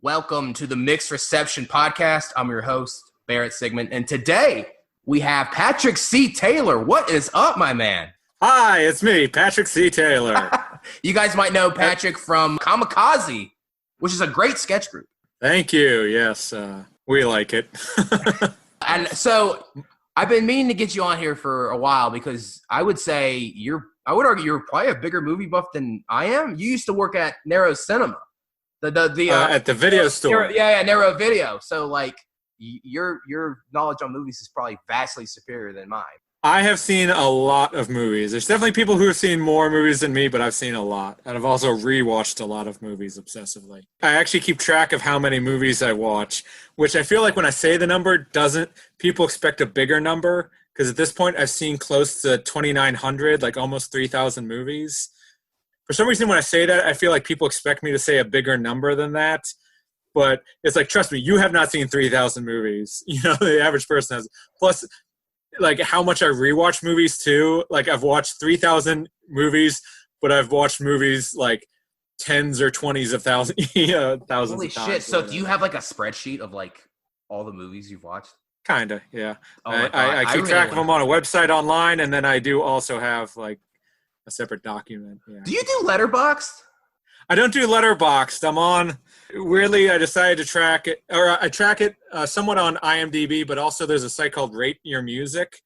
Welcome to the Mixed Reception Podcast. I'm your host, Barrett Sigmund, and today we have Patrick C. Taylor. What is up, my man? Hi, it's me, Patrick C. Taylor. You guys might know Patrick from ComicKaze, which is a great sketch group. Thank you. Yes, we like it. And so I've been meaning to get you on here for a while because I would argue you're probably a bigger movie buff than I am. You used to work at Narrow Cinema. At the video store. Narrow Video. So, like, your knowledge on movies is probably vastly superior than mine. I have seen a lot of movies. There's definitely people who have seen more movies than me, but I've seen a lot. And I've also rewatched a lot of movies obsessively. I actually keep track of how many movies I watch, which I feel like when I say the number, people expect a bigger number. Because at this point, I've seen close to 2,900, like almost 3,000 movies. For some reason, when I say that, I feel like people expect me to say a bigger number than that. But it's like, trust me, you have not seen 3,000 movies. You know, the average person has. Plus, like, how much I rewatch movies, too. Like, I've watched 3,000 movies, but I've watched movies, like, tens or 20s of thousands of times. Holy shit. So do you have, like, a spreadsheet of, like, all the movies you've watched? Kinda, yeah. I keep track of them on a website online, and then I do also have, like, a separate document. Yeah. Do you do Letterboxd? I don't do Letterboxd. Weirdly, I decided to track it, or I track it somewhat on IMDb, but also there's a site called Rate Your Music.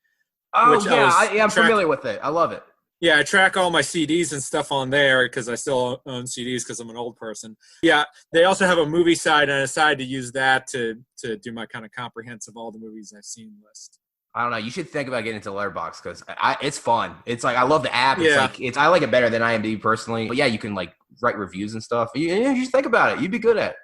Oh, yeah, I'm familiar with it. I love it. Yeah, I track all my CDs and stuff on there because I still own CDs because I'm an old person. Yeah, they also have a movie site, and I decided to use that to do my kind of comprehensive all the movies I've seen list. I don't know. You should think about getting into Letterboxd because it's fun. It's like I love the app. Yeah. I like it better than IMDb personally. But yeah, you can like write reviews and stuff. You should think about it. You'd be good at it.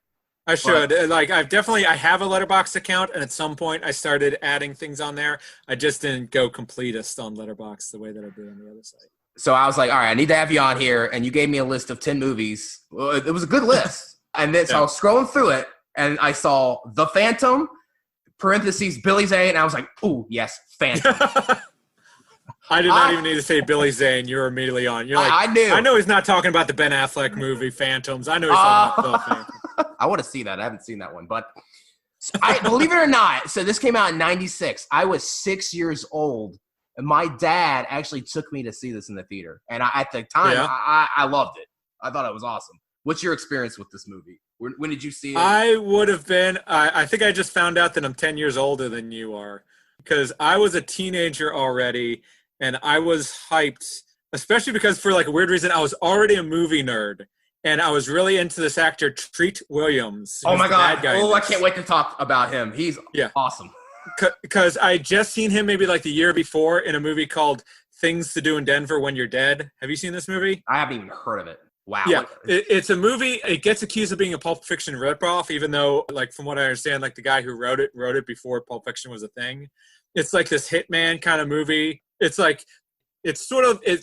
I should. I have a Letterboxd account, and at some point I started adding things on there. I just didn't go completist on Letterboxd the way that I did on the other site. So I was like, all right, I need to have you on here, and you gave me a list of 10 movies. Well, it was a good list. And then so I was scrolling through it, and I saw The Phantom, parentheses, Billy Zane, and I was like, ooh, yes, Phantom. I did not even need to say Billy Zane. You were immediately on. You're like, I knew. I know he's not talking about the Ben Affleck movie, Phantoms. I know he's talking about The Phantom. I want to see that. I haven't seen that one. But believe it or not, so this came out in 96. I was 6 years old, and my dad actually took me to see this in the theater. And at the time, I loved it. I thought it was awesome. What's your experience with this movie? When did you see it? I would have been I think I just found out that I'm 10 years older than you are because I was a teenager already, and I was hyped, especially because for like a weird reason, I was already a movie nerd, and I was really into this actor, Treat Williams. Oh, my God. I can't wait to talk about him. He's awesome. Because I just seen him maybe like the year before in a movie called Things to Do in Denver When You're Dead. Have you seen this movie? I haven't even heard of it. Wow. Yeah, it's a movie. It gets accused of being a Pulp Fiction ripoff, even though, like, from what I understand, like, the guy who wrote it before Pulp Fiction was a thing. It's like this hitman kind of movie. It's like, it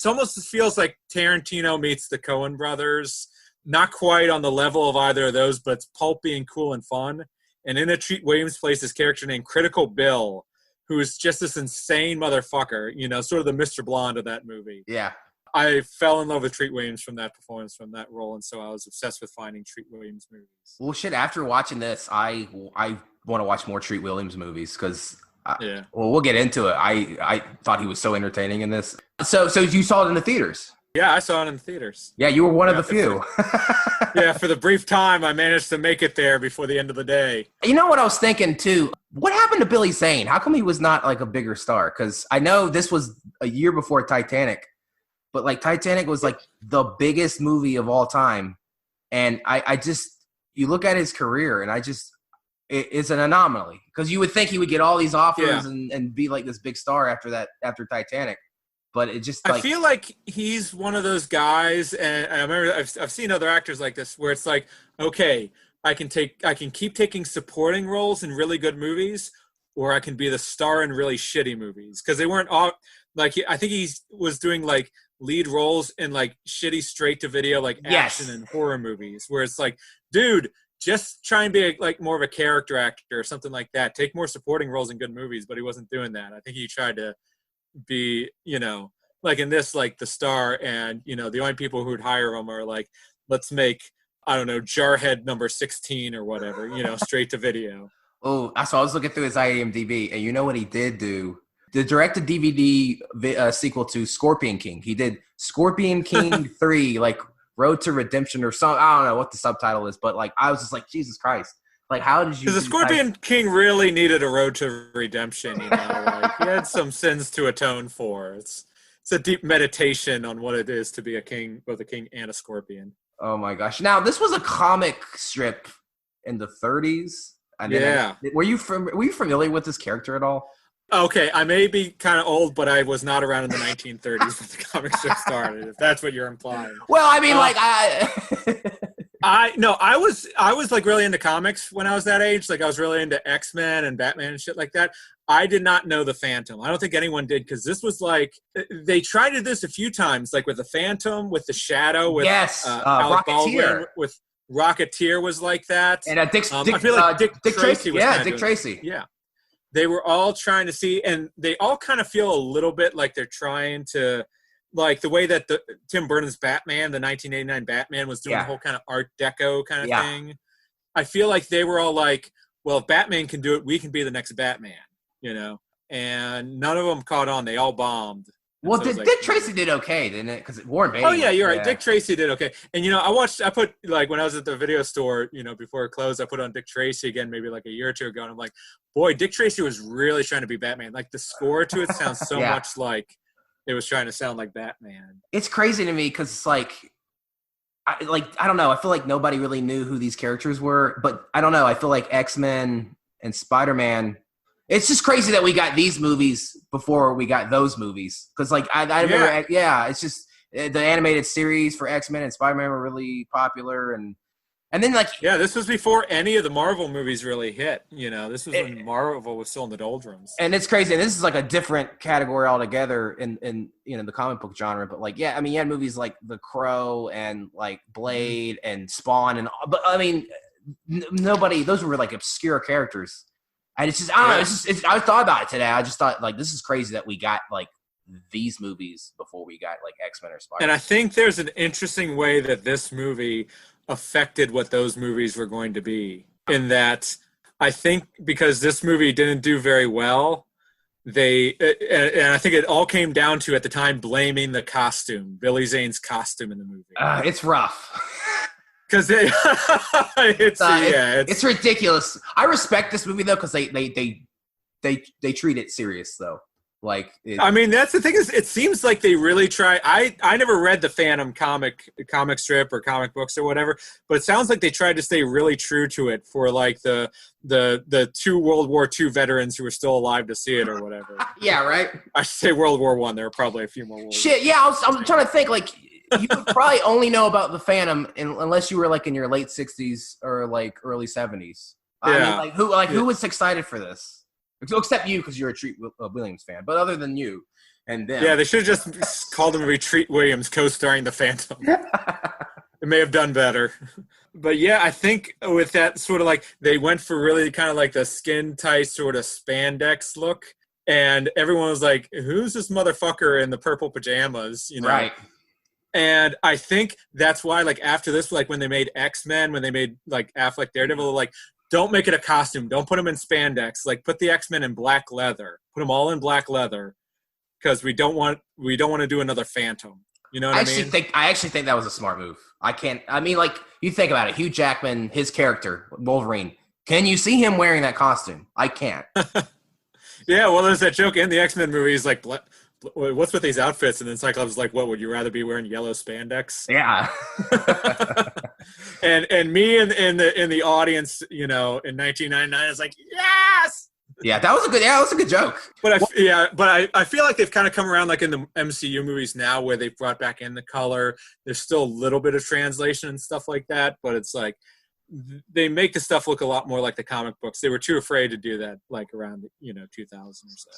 almost feels like Tarantino meets the Coen brothers. Not quite on the level of either of those, but it's pulpy and cool and fun. And in a Treat Williams plays this character named Critical Bill, who is just this insane motherfucker, you know, sort of the Mr. Blonde of that movie. Yeah. I fell in love with Treat Williams from that performance, from that role, and so I was obsessed with finding Treat Williams movies. Well, shit, after watching this, I want to watch more Treat Williams movies because, well, we'll get into it. I thought he was so entertaining in this. So you saw it in the theaters? Yeah, I saw it in the theaters. Yeah, you were one of the few. Yeah, for the brief time I managed to make it there before the end of the day. You know what I was thinking, too? What happened to Billy Zane? How come he was not, like, a bigger star? Because I know this was a year before Titanic. But, like, Titanic was, like, the biggest movie of all time. And I just – you look at his career, and it's an anomaly. Because you would think he would get all these offers and be, like, this big star after Titanic. But it just, like – I feel like he's one of those guys, and I remember I've seen other actors like this, where it's like, okay, I can keep taking supporting roles in really good movies, or I can be the star in really shitty movies. Because they weren't all – like, I think he was doing, like – lead roles in like shitty straight to video like action and horror movies where it's like, dude, just try and be like more of a character actor or something like that. Take more supporting roles in good movies, but he wasn't doing that. I think he tried to be, you know, like in this, like the star, and, you know, the only people who would hire him are like, let's make I don't know, Jarhead number 16 or whatever, straight to video. Oh, so I was looking through his IMDb, and you know what he did do? The direct-to-DVD sequel to Scorpion King. He did Scorpion King 3, like Road to Redemption or something. I don't know what the subtitle is, but like I was just like, Jesus Christ. Like, how did you... Because the Scorpion King really needed a road to redemption, Like, he had some sins to atone for. It's a deep meditation on what it is to be a king, both a king and a scorpion. Oh, my gosh. Now, this was a comic strip in the 30s. And yeah. Were you familiar with this character at all? Okay, I may be kind of old, but I was not around in the 1930s when the comic strip started, if that's what you're implying. Well, I mean, I was like really into comics when I was that age. Like I was really into X-Men and Batman and shit like that. I did not know the Phantom. I don't think anyone did, because this was like, they tried to do this a few times, like with the Phantom, with the Shadow, with Alec Baldwin, with Rocketeer was like that. And I feel like Dick Tracy was Dick Tracy. Yeah. They were all trying to see, and they all kind of feel a little bit like they're trying to, like the way that the Tim Burton's Batman, the 1989 Batman, was doing the whole kind of Art Deco kind of thing. I feel like they were all like, well, if Batman can do it, we can be the next Batman, And none of them caught on. They all bombed. Well, Dick Tracy did okay, didn't it? Because Warren Beatty. Oh yeah, you're right. Dick Tracy did okay. And I put like when I was at the video store, before it closed, I put on Dick Tracy again, maybe like a year or two ago, and I'm like, boy, Dick Tracy was really trying to be Batman. Like the score to it sounds so much like it was trying to sound like Batman. It's crazy to me because it's like, I don't know. I feel like nobody really knew who these characters were, but I don't know. I feel like X-Men and Spider-Man. It's just crazy that we got these movies before we got those movies. Because, like, I remember, it's just the animated series for X-Men and Spider-Man were really popular. And then, like... Yeah, this was before any of the Marvel movies really hit. This was when Marvel was still in the doldrums. And it's crazy. And this is, like, a different category altogether in the comic book genre. But, like, you had movies like The Crow and, like, Blade and Spawn. But, I mean, nobody... Those were, like, obscure characters. And it's just, I don't know, I thought about it today. I just thought, like, this is crazy that we got, like, these movies before we got, like, X-Men or Spider-Man. And I think there's an interesting way that this movie affected what those movies were going to be. In that, I think because this movie didn't do very well, and I think it all came down to, at the time, blaming the costume, Billy Zane's costume in the movie. It's rough. Because it's ridiculous. I respect this movie though, because they treat it serious though. Like, I mean, that's the thing is, it seems like they really try. I never read the Phantom comic strip or comic books or whatever, but it sounds like they tried to stay really true to it for like the two World War II veterans who were still alive to see it or whatever. Yeah, right. I should say World War I. There were probably a few more. Shit, yeah. I was trying to think like. You would probably only know about the Phantom unless you were like in your late 60s or like early 70s. Yeah. I mean, who was excited for this? Except you, because you're a Treat Williams fan. But other than you and them. Yeah, they should have just called him Treat Williams co-starring the Phantom. It may have done better. But yeah, I think with that sort of like, they went for really kind of like the skin tight sort of spandex look. And everyone was like, who's this motherfucker in the purple pajamas? Right. And I think that's why, like, after this, like, when they made X-Men, when they made, like, Affleck Daredevil, like, don't make it a costume. Don't put them in spandex. Like, put the X-Men in black leather. Put them all in black leather, because we don't want to do another Phantom. You know what I mean? I actually think that was a smart move. Like, you think about it. Hugh Jackman, his character, Wolverine. Can you see him wearing that costume? I can't. Yeah, well, there's that joke in the X-Men movie. He's like, what's with these outfits? And then Cyclops is like, what, would you rather be wearing yellow spandex? Yeah. and me in the audience, in 1999, is like, yes! Yeah, that was a good joke. But I feel like they've kind of come around, like in the MCU movies now, where they've brought back in the color. There's still a little bit of translation and stuff like that, but it's like, they make the stuff look a lot more like the comic books. They were too afraid to do that, like around 2000 or so.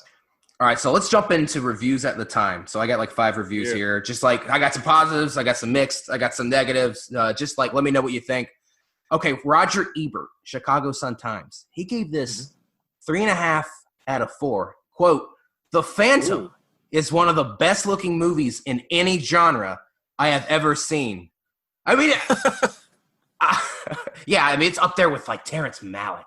All right, so let's jump into reviews at the time. So I got like 5 reviews here. Just like, I got some positives, I got some mixed, I got some negatives. Just like, let me know what you think. Okay, Roger Ebert, Chicago Sun-Times. He gave this 3.5 out of 4. Quote, "The Phantom is one of the best-looking movies in any genre I have ever seen." I mean, Yeah, I mean, it's up there with like Terrence Malick.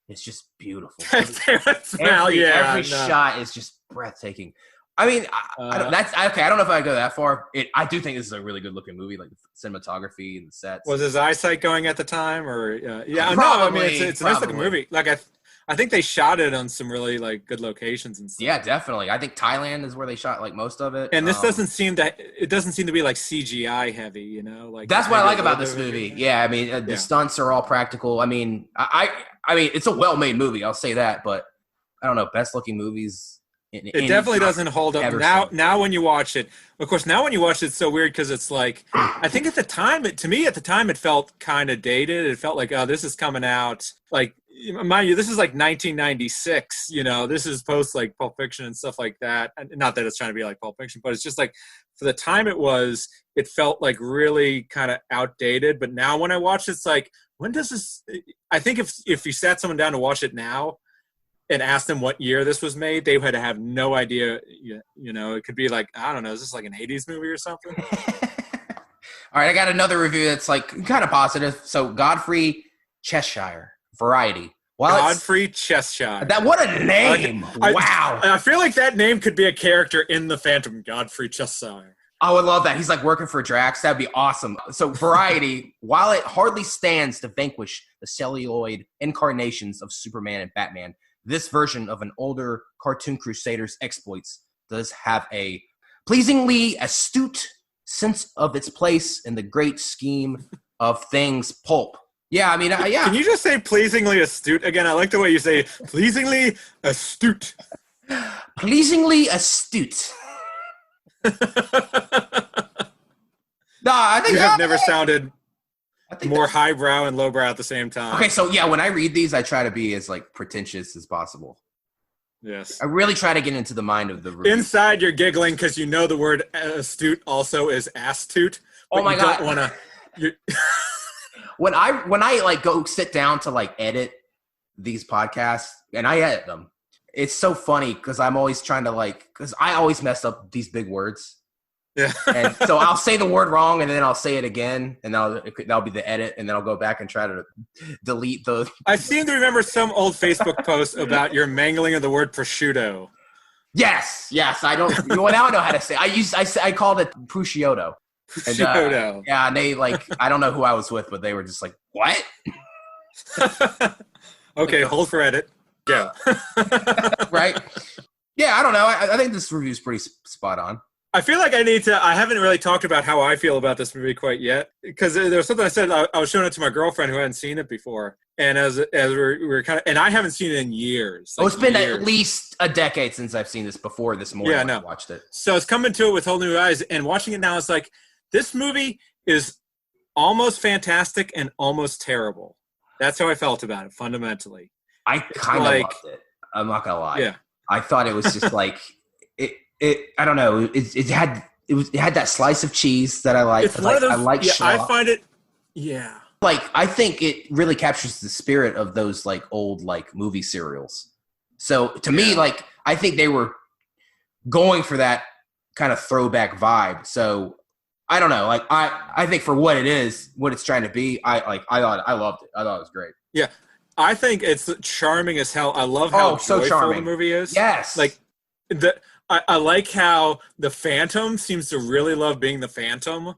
It's just beautiful. Every shot is just breathtaking. I mean, I don't, that's okay. I don't know if I go that far. I do think this is a really good looking movie, like the cinematography and the sets. Was his eyesight going at the time, or yeah? Probably, no, I mean it's a nice looking movie. Like I think they shot it on some really like good locations and stuff. Yeah, definitely. I think Thailand is where they shot like most of it. And this doesn't seem to be like CGI heavy, you know. Like that's what I like about this movie. Yeah, I mean the stunts are all practical. I mean, I mean it's a well made movie. I'll say that, but I don't know, best looking movies. It definitely doesn't hold up now when you watch it. Of course, now when you watch it, it's so weird because it's like I think at the time, it felt kind of dated. It felt like, oh, this is coming out like, mind you, this is like 1996. You know, this is post like Pulp Fiction and stuff like that. And not that it's trying to be like Pulp Fiction, but it's just like for the time it felt like really kind of outdated. But now when I watch it, it's like, when does this? I think if you sat someone down to watch it now and asked them what year this was made, they would have no idea. You know, it could be like, I don't know, is this like an 80s movie or something? All right, I got another review that's like kind of positive. So Godfrey Cheshire, Variety. Godfrey Cheshire. What a name! Wow. I feel like that name could be a character in The Phantom, Godfrey Cheshire. I would love that. He's like working for Drax. That'd be awesome. So Variety, while it hardly stands to vanquish the celluloid incarnations of Superman and Batman, this version of an older cartoon crusader's exploits does have a pleasingly astute sense of its place in the great scheme of things pulp. Yeah, I mean, yeah. Can you just say pleasingly astute again? I like the way you say pleasingly astute. Pleasingly astute. No, I think you have never sounded more highbrow and lowbrow at the same time. Okay, so yeah, when I read these, I try to be as like pretentious as possible. Yes. I really try to get into the mind of the review. Inside, you're giggling because you know the word astute also is astute. Oh my God. Don't want to. When I like go sit down to like edit these podcasts, and I edit them, it's so funny because I'm always trying to because I always mess up these big words. Yeah. And so I'll say the word wrong and then I'll say it again and that'll be the edit and then I'll go back and try to delete the. I seem to remember some old Facebook post about your mangling of the word prosciutto. Yes. I don't. Now I know how to say. I called it prosciutto. Prosciutto. And they I don't know who I was with, but they were just like, what? Okay, hold for edit. Go. Right. Yeah, I don't know. I think this review is pretty spot on. I feel like I haven't really talked about how I feel about this movie quite yet. Because there was something I said, I was showing it to my girlfriend who hadn't seen it before. And as we were kind of, and I haven't seen it in years. It's been at least a decade since I've seen this before this morning when I watched it. So it's coming to it with whole new eyes. And watching it now, it's like, this movie is almost fantastic and almost terrible. That's how I felt about it, fundamentally. I kind of loved it. I'm not going to lie. Yeah. I thought it was just like... I don't know. It had that slice of cheese that I like. It's one of those. I like. Yeah, I find it. Yeah. Like I think it really captures the spirit of those like old like movie serials. So to me, like I think they were going for that kind of throwback vibe. So I don't know. Like I think for what it is, what it's trying to be, I loved it. I thought it was great. Yeah, I think it's charming as hell. I love how joyful the movie is. Yes. Like I like how the Phantom seems to really love being the Phantom.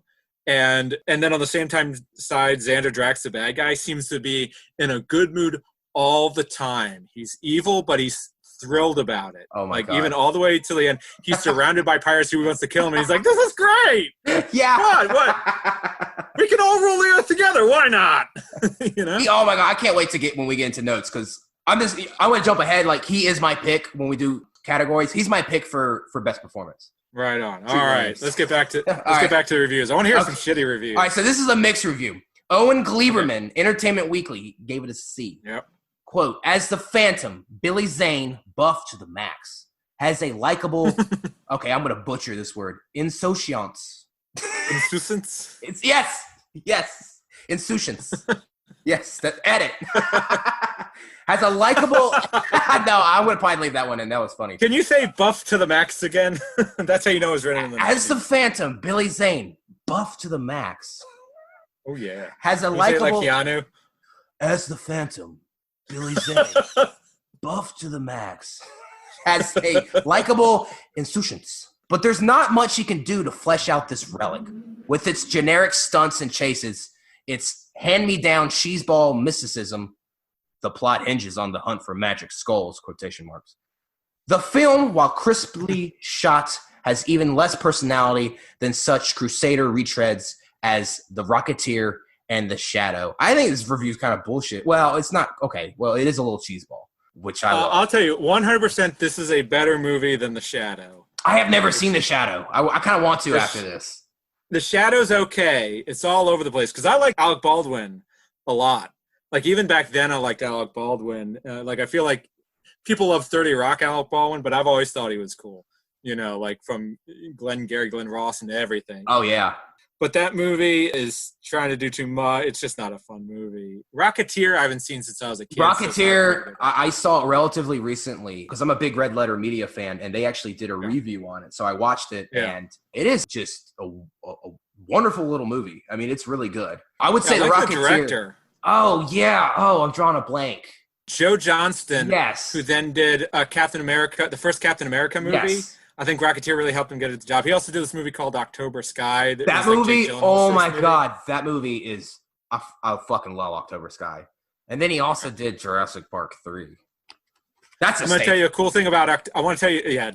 And then on the same time side, Xander Drax, the bad guy, seems to be in a good mood all the time. He's evil, but he's thrilled about it. Oh my God. Even all the way to the end. He's surrounded by pirates who wants to kill him. And he's like, this is great. Yeah. What? We can all rule the earth together. Why not? You know? Oh my God. I can't wait when we get into notes because I want to jump ahead. Like he is my pick when we do categories. He's my pick for best performance. Right on. All right. Let's get back to the reviews. I want to hear some shitty reviews. All right, so this is a mixed review. Owen Gleiberman, Entertainment Weekly, gave it a C. Yep. Quote, as the Phantom, Billy Zane, buff to the max, has a likable, okay, I'm going to butcher this word, insouciance. Insouciance? Yes. Insouciance. Yes, edit. Has a likable... No, I would probably leave that one in. That was funny. Can you say buff to the max again? That's how you know it's written in the As the Phantom, Billy Zane, buff to the max, Oh yeah. Has a You say it like likable Keanu. as the Phantom, Billy Zane, buff to the max, has a likable insouciance. But there's not much he can do to flesh out this relic. With its generic stunts and chases, its hand-me-down cheeseball mysticism, the plot hinges on the hunt for magic skulls, quotation marks. The film, while crisply shot, has even less personality than such Crusader retreads as The Rocketeer and The Shadow. I think this review is kind of bullshit. Well, it's not. Okay, well, it is a little cheeseball, which I love. I'll tell you, 100% this is a better movie than The Shadow. I have never seen The Shadow. I kind of want to after this. The Shadow's okay. It's all over the place. Because I like Alec Baldwin a lot. Like, even back then, I liked Alec Baldwin. I feel like people love 30 Rock Alec Baldwin, but I've always thought he was cool. You know, like from Glenn Ross and everything. Oh, yeah. But that movie is trying to do too much. It's just not a fun movie. Rocketeer, I haven't seen since I was a kid. Rocketeer, so I saw it relatively recently because I'm a big Red Letter Media fan, and they actually did a review on it. So I watched it, and it is just a wonderful little movie. I mean, it's really good. I would say the Rocketeer. The director. Oh, yeah. Oh, I'm drawing a blank. Joe Johnston, yes, who then did Captain America, the first Captain America movie. Yes. I think Rocketeer really helped him get the job. He also did this movie called October Sky. That movie, oh my God, that movie is, I fucking love October Sky. And then he also did Jurassic Park 3. That's a I'm going to tell you a cool thing about,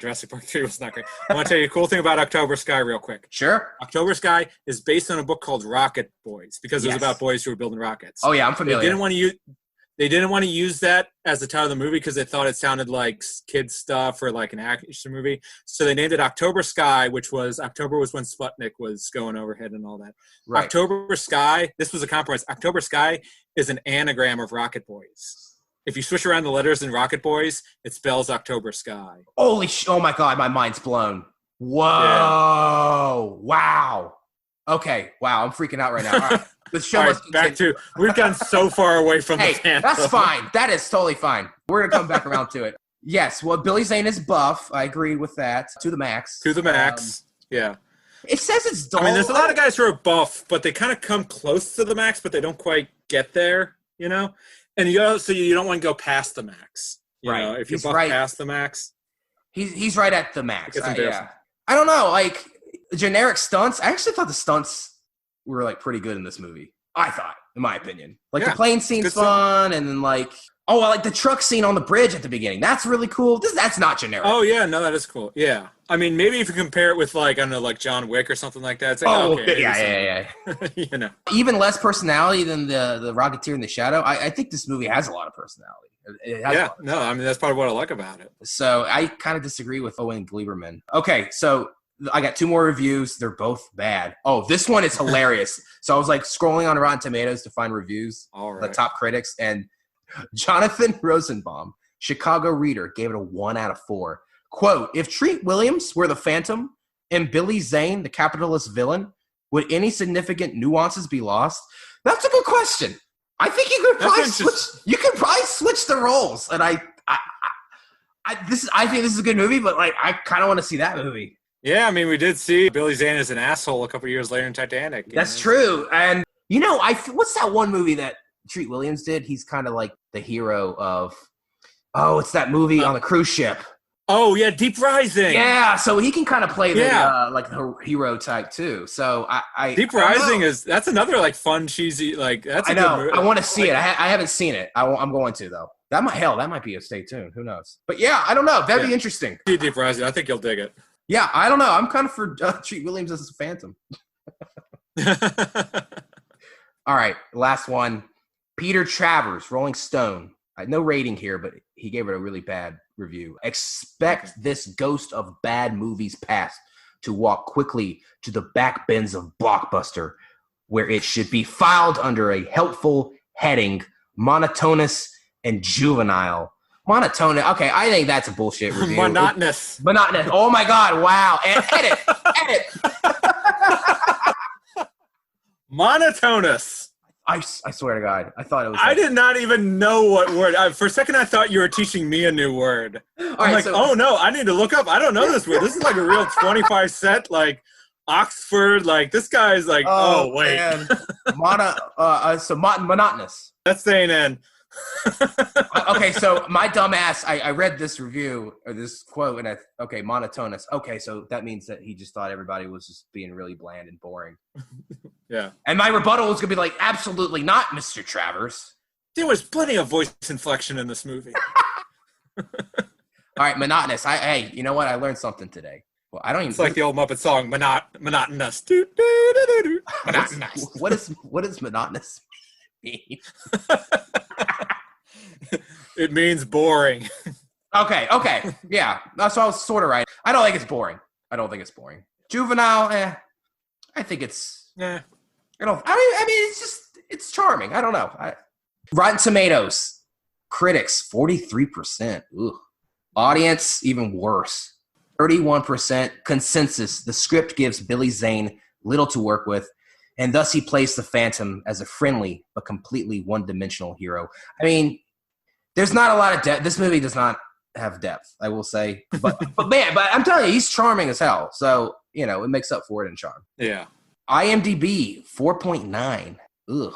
Jurassic Park 3 was not great. I want to tell you a cool thing about October Sky real quick. Sure. October Sky is based on a book called Rocket Boys because it was about boys who were building rockets. Oh yeah, I'm familiar. They didn't want to use that as the title of the movie because they thought it sounded like kids stuff or like an action movie. So they named it October Sky, which was October was when Sputnik was going overhead and all that. Right. October Sky, this was a compromise. October Sky is an anagram of Rocket Boys. If you switch around the letters in Rocket Boys, it spells October Sky. Oh my God, my mind's blown. Whoa. Yeah. Wow. Okay. Wow, I'm freaking out right now. All right. The show must continue. We've gotten so far away from the fandom. That's fine. That is totally fine. We're going to come back around to it. Yes, well, Billy Zane is buff. I agree with that. To the max. To the max, yeah. It says it's dull. I mean, there's a lot of guys who are buff, but they kind of come close to the max, but they don't quite get there, you know? And you don't want to go past the max. You know, if you're buff past the max. He's right at the max. Yeah. I don't know, like, generic stunts. I actually thought the stunts were like pretty good in this movie. I thought, in my opinion, like the plane scene's fun, and then like I like the truck scene on the bridge at the beginning. That's really cool. That's not generic. Oh yeah, no, that is cool. Yeah, I mean, maybe if you compare it with like I don't know, like John Wick or something like that. It's like, yeah. You know, even less personality than the Rocketeer and the Shadow. I think this movie has a lot of personality. It has no, I mean that's part of what I like about it. So I kind of disagree with Owen Gleiberman. Okay, so I got 2 more reviews. They're both bad. Oh, this one is hilarious. So I was like scrolling on Rotten Tomatoes to find reviews, the top critics, and Jonathan Rosenbaum, Chicago Reader, gave it a 1 out of 4. Quote, if Treat Williams were the Phantom and Billy Zane, the capitalist villain, would any significant nuances be lost? That's a good question. I think you could probably switch the roles. And I think this is a good movie, but like I kind of want to see that movie. Yeah, I mean, we did see Billy Zane as an asshole a couple years later in Titanic. That's true. And, you know, what's that one movie that Treat Williams did? He's kind of like the hero of, it's that movie on the cruise ship. Oh, yeah, Deep Rising. Yeah, so he can kind of play the hero type, too. So I Deep Rising that's another, like, fun, cheesy, like, that's a good movie. I want to see it. I haven't seen it. I'm going to, though. That might be a stay tuned. Who knows? But, yeah, I don't know. That'd be interesting. See Deep Rising. I think you'll dig it. Yeah, I don't know. I'm kind of for Treat Williams as a Phantom. All right, last one. Peter Travers, Rolling Stone. No rating here, but he gave it a really bad review. Expect this ghost of bad movies past to walk quickly to the back bins of Blockbuster, where it should be filed under a helpful heading, monotonous and juvenile. Monotonous. Okay, I think that's a bullshit review. Monotonous. Oh my God! Wow. And edit. Monotonous. I swear to God, I thought it was. I did not even know what word. For a second, I thought you were teaching me a new word. I'm like, oh no, I need to look up. I don't know this word. This is like a real 25 cent. Like, Oxford. Like, this guy's like, oh wait. Man. Monotonous. That's saying N. Okay, so my dumb ass, I read this review or this quote, and monotonous. Okay, so that means that he just thought everybody was just being really bland and boring. Yeah. And my rebuttal was gonna be like, absolutely not, Mr. Travers. There was plenty of voice inflection in this movie. All right, monotonous. Hey, you know what? I learned something today. Well, I don't even. It's like the old Muppet song, monotonous. Monotonous. What does monotonous mean? It means boring. Okay. Yeah, that's what I was sort of right. I don't think it's boring. Juvenile, I think it's. Yeah. I mean, it's charming. I don't know. Rotten Tomatoes, critics 43%. Ugh. Audience even worse, 31%. Consensus: the script gives Billy Zane little to work with, and thus he plays the Phantom as a friendly but completely one-dimensional hero. I mean, there's not a lot of depth. This movie does not have depth, I will say. But I'm telling you, he's charming as hell. So, it makes up for it in charm. Yeah. IMDb 4.9. Ugh.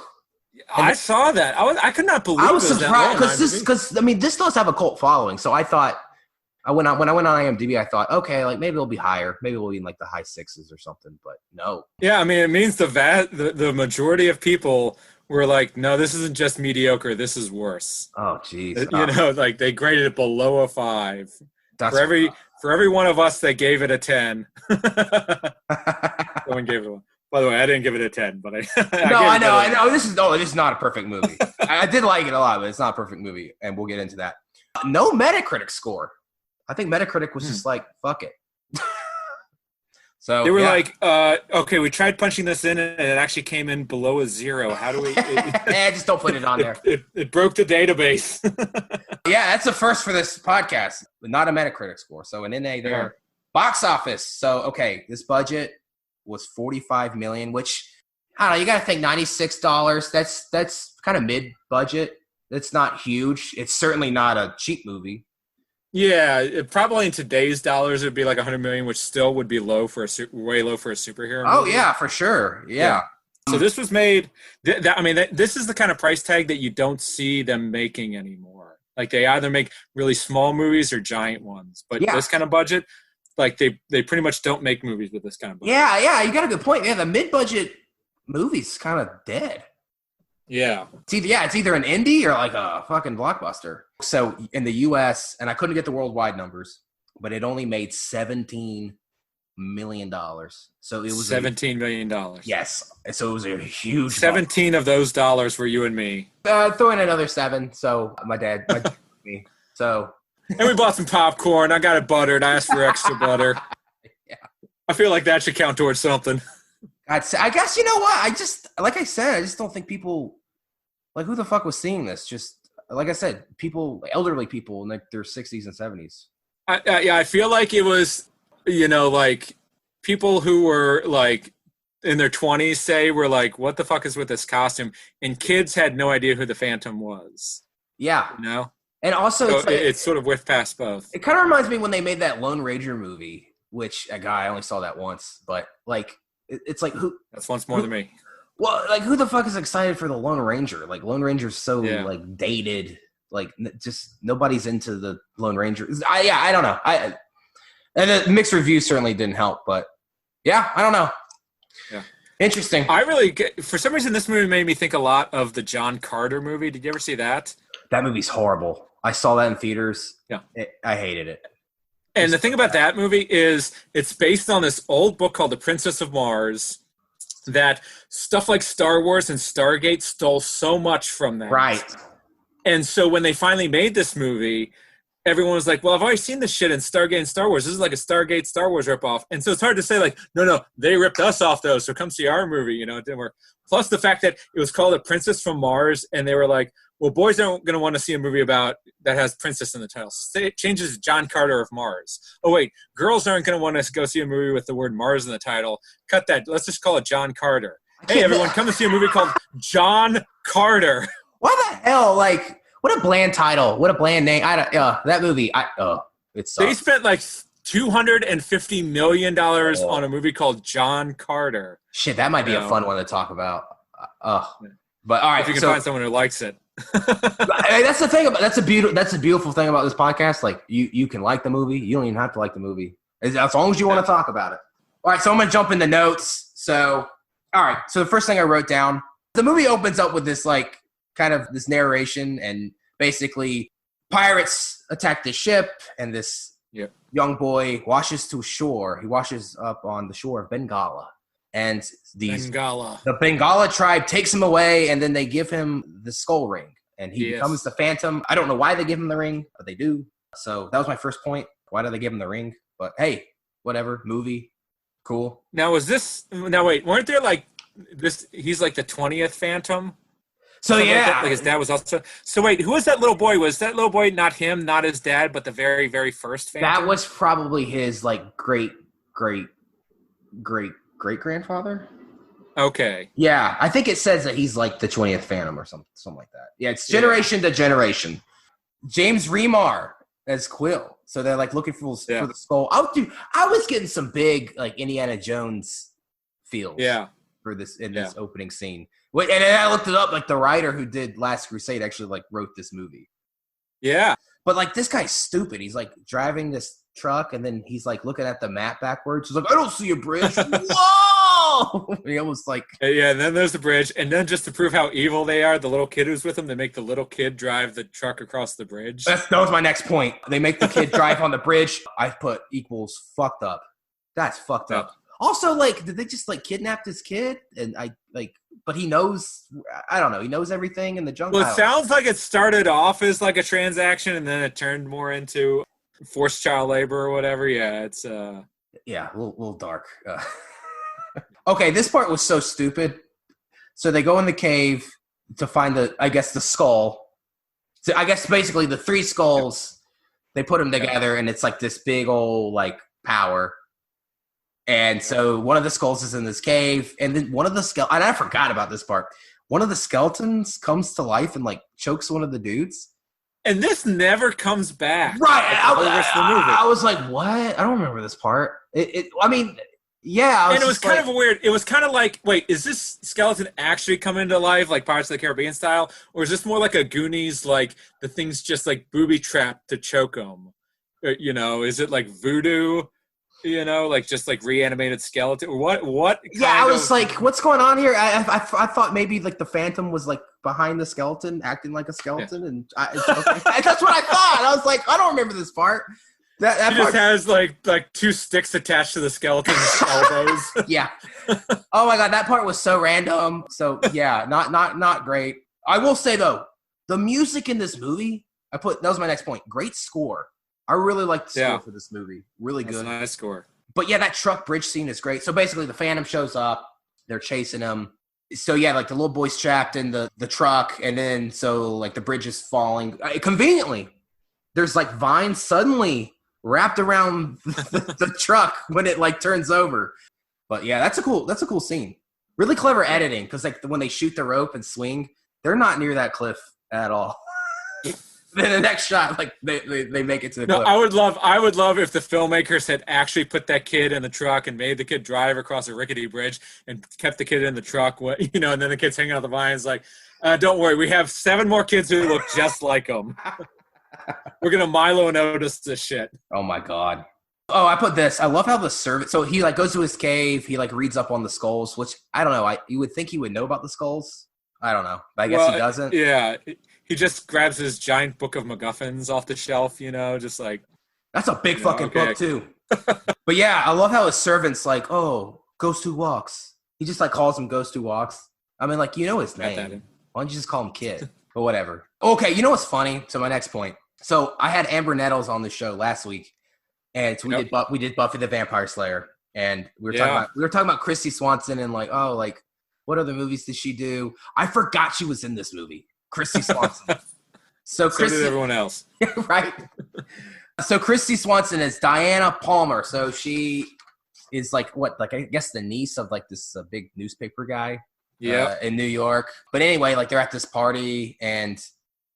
I saw that. I could not believe it. I was surprised because this does have a cult following. So I thought when I went on IMDb, I thought, okay, like maybe it'll be higher. Maybe it'll be in like the high 6s or something. But no. Yeah, I mean, it means the majority majority were like, no, this isn't just mediocre. This is worse. Oh, geez. Like they graded it below a 5. That's for every one of us that gave it a 10. Someone gave it a 1. By the way, I didn't give it a 10, but I know. This is not a perfect movie. I did like it a lot, but it's not a perfect movie, and we'll get into that. No Metacritic score. I think Metacritic was just like, fuck it. So they were like, okay, we tried punching this in, and it actually came in below a 0. How do we? Just don't put it on there. It broke the database. Yeah, that's the first for this podcast, but not a Metacritic score. So an NA there. Yeah. Box office. So okay, this budget was $45 million, which I don't know. You got to think $96. That's kind of mid budget. That's not huge. It's certainly not a cheap movie. Yeah, probably in today's dollars it would be like $100 million, which still would be way low for a superhero movie. Oh yeah, for sure. Yeah. So this was made. This is the kind of price tag that you don't see them making anymore. Like they either make really small movies or giant ones, but this kind of budget. Like they pretty much don't make movies with this kind of budget. Yeah, you got a good point. Yeah, the mid-budget movie's kind of dead. Yeah. It's either an indie or like a fucking blockbuster. So in the U.S., and I couldn't get the worldwide numbers, but it only made $17 million. So it was $17 million. Yes. So it was a huge 17 of those dollars were you and me. Throw in another 7. So my dad me. So. And we bought some popcorn. I got it buttered. I asked for extra butter. Yeah. I feel like that should count towards something. I guess, you know what? Like I said, I just don't think people, like, who the fuck was seeing this? Just, like I said, elderly people in like their 60s and 70s. I feel like it was, like people who were like in their 20s, say, were like, what the fuck is with this costume? And kids had no idea who the Phantom was. Yeah. And also, so it's sort of whiffed past both. It kind of reminds me when they made that Lone Ranger movie, which I only saw that once, but like, it's like who? That's once more than me. Well, like who the fuck is excited for the Lone Ranger? Like Lone Ranger's so like dated. Like just nobody's into the Lone Ranger. I don't know. And the mixed reviews certainly didn't help, but yeah, I don't know. Yeah. Interesting. For some reason, this movie made me think a lot of the John Carter movie. Did you ever see that? That movie's horrible. I saw that in theaters. Yeah. I hated it. And the thing about that movie is it's based on this old book called The Princess of Mars that stuff like Star Wars and Stargate stole so much from that. Right. And so when they finally made this movie, everyone was like, well, I've already seen this shit in Stargate and Star Wars. This is like a Stargate Star Wars ripoff. And so it's hard to say like, no, they ripped us off though, so come see our movie. It didn't work. Plus the fact that it was called A Princess from Mars, and they were like, well, boys aren't going to want to see a movie that has princess in the title. So it changes John Carter of Mars. Oh, wait, girls aren't going to want to go see a movie with the word Mars in the title. Cut that. Let's just call it John Carter. Hey, everyone, come to see a movie called John Carter. What the hell? Like, what a bland title. What a bland name. That movie, it sucks. They spent like $250 million on a movie called John Carter. Shit, that might be a fun one to talk about. But all right, if you can find someone who likes it. That's the thing about that's a beautiful thing about this podcast. Like you can like the movie, you don't even have to like the movie as long as you want to talk about it. All right, so I'm gonna jump into notes. So the first thing I wrote down, the movie opens up with this like kind of this narration, and basically pirates attack the ship, and this young boy washes to shore. He washes up on the shore of Bengala. And the Bengala tribe takes him away, and then they give him the skull ring, and he becomes the Phantom. I don't know why they give him the ring, but they do. So that was my first point. Why do they give him the ring? But hey, whatever. Movie, cool. Now wait, weren't there like this? He's like the 20th Phantom. So like his dad was also. So wait, who was that little boy? Was that little boy not him, not his dad, but the very, very first Phantom? That was probably his like great grandfather. Okay. Yeah, I think it says that he's like the 20th Phantom or something like that. Yeah, it's generation to generation. James Remar as Quill. So they're like looking for the skull. I was getting some big like Indiana Jones feels. For this this opening scene. Wait, and then I looked it up. Like the writer who did Last Crusade actually like wrote this movie. Yeah. But like this guy's stupid. He's like driving this truck, and then he's like looking at the map backwards. He's like, I don't see a bridge. Whoa! He almost like and then there's the bridge, and then just to prove how evil they are, the little kid who's with him, they make the little kid drive the truck across the bridge. That was my next point. They make the kid drive on the bridge. I put equals fucked up. That's fucked up. Also, like, did they just like kidnap this kid? And but he knows. I don't know. He knows everything in the jungle. Well, it sounds like it started off as like a transaction, and then it turned more into forced child labor or whatever. Yeah, it's a little dark. Okay, this part was so stupid. So they go in the cave to find the skull. So I guess basically the three skulls, they put them together, and it's like this big old like power. And so one of the skulls is in this cave, and then one of the and I forgot about this part. One of the skeletons comes to life and like chokes one of the dudes. And this never comes back. Right. I was like, what? I don't remember this part. I mean, yeah. And it was kind of weird. It was kind of like, wait, is this skeleton actually coming to life like Pirates of the Caribbean style? Or is this more like a Goonies, like the thing's just like booby trapped to choke them? Is it like voodoo? Like just like reanimated skeleton. What? Yeah, I was like, what's going on here? I thought maybe like the Phantom was like behind the skeleton, acting like a skeleton, and that's what I thought. I was like, I don't remember this part. That part just has like two sticks attached to the skeleton's elbows. Yeah. Oh my god, that part was so random. So yeah, not great. I will say though, the music in this movie, that was my next point. Great score. I really like the score for this movie. Really good. That's a nice score. But yeah, that truck bridge scene is great. So basically the Phantom shows up. They're chasing him. So yeah, like the little boy's trapped in the truck. And then so like the bridge is falling. Conveniently, there's like vines suddenly wrapped around the truck when it like turns over. But yeah, that's a cool scene. Really clever editing. Because like when they shoot the rope and swing, they're not near that cliff at all. Then the next shot, like they make it to the cliff. I would love if the filmmakers had actually put that kid in the truck and made the kid drive across a rickety bridge and kept the kid in the truck, and then the kid's hanging out the vines like, don't worry, we have 7 more kids who look just like him. We're gonna Milo and Otis this shit. Oh my god. Oh, I put this. I love how the servant. So he like goes to his cave. He like reads up on the skulls, which I don't know. You would think he would know about the skulls. I don't know, but I guess he doesn't. Yeah. He just grabs his giant book of MacGuffins off the shelf, just like... That's a big fucking book, too. But yeah, I love how his servant's like, oh, Ghost Who Walks. He just like calls him Ghost Who Walks. I mean, like, his name. Why don't you just call him Kid? But whatever. Okay, you know what's funny? So my next point. So I had Amber Nettles on the show last week, and we did Buffy the Vampire Slayer, and we were talking about Christy Swanson and like, oh, like, what other movies did she do? I forgot she was in this movie. Christy Swanson. So did everyone else. Right. So Christy Swanson is Diana Palmer. So she is like I guess the niece of like this big newspaper guy in New York. But anyway, like they're at this party, and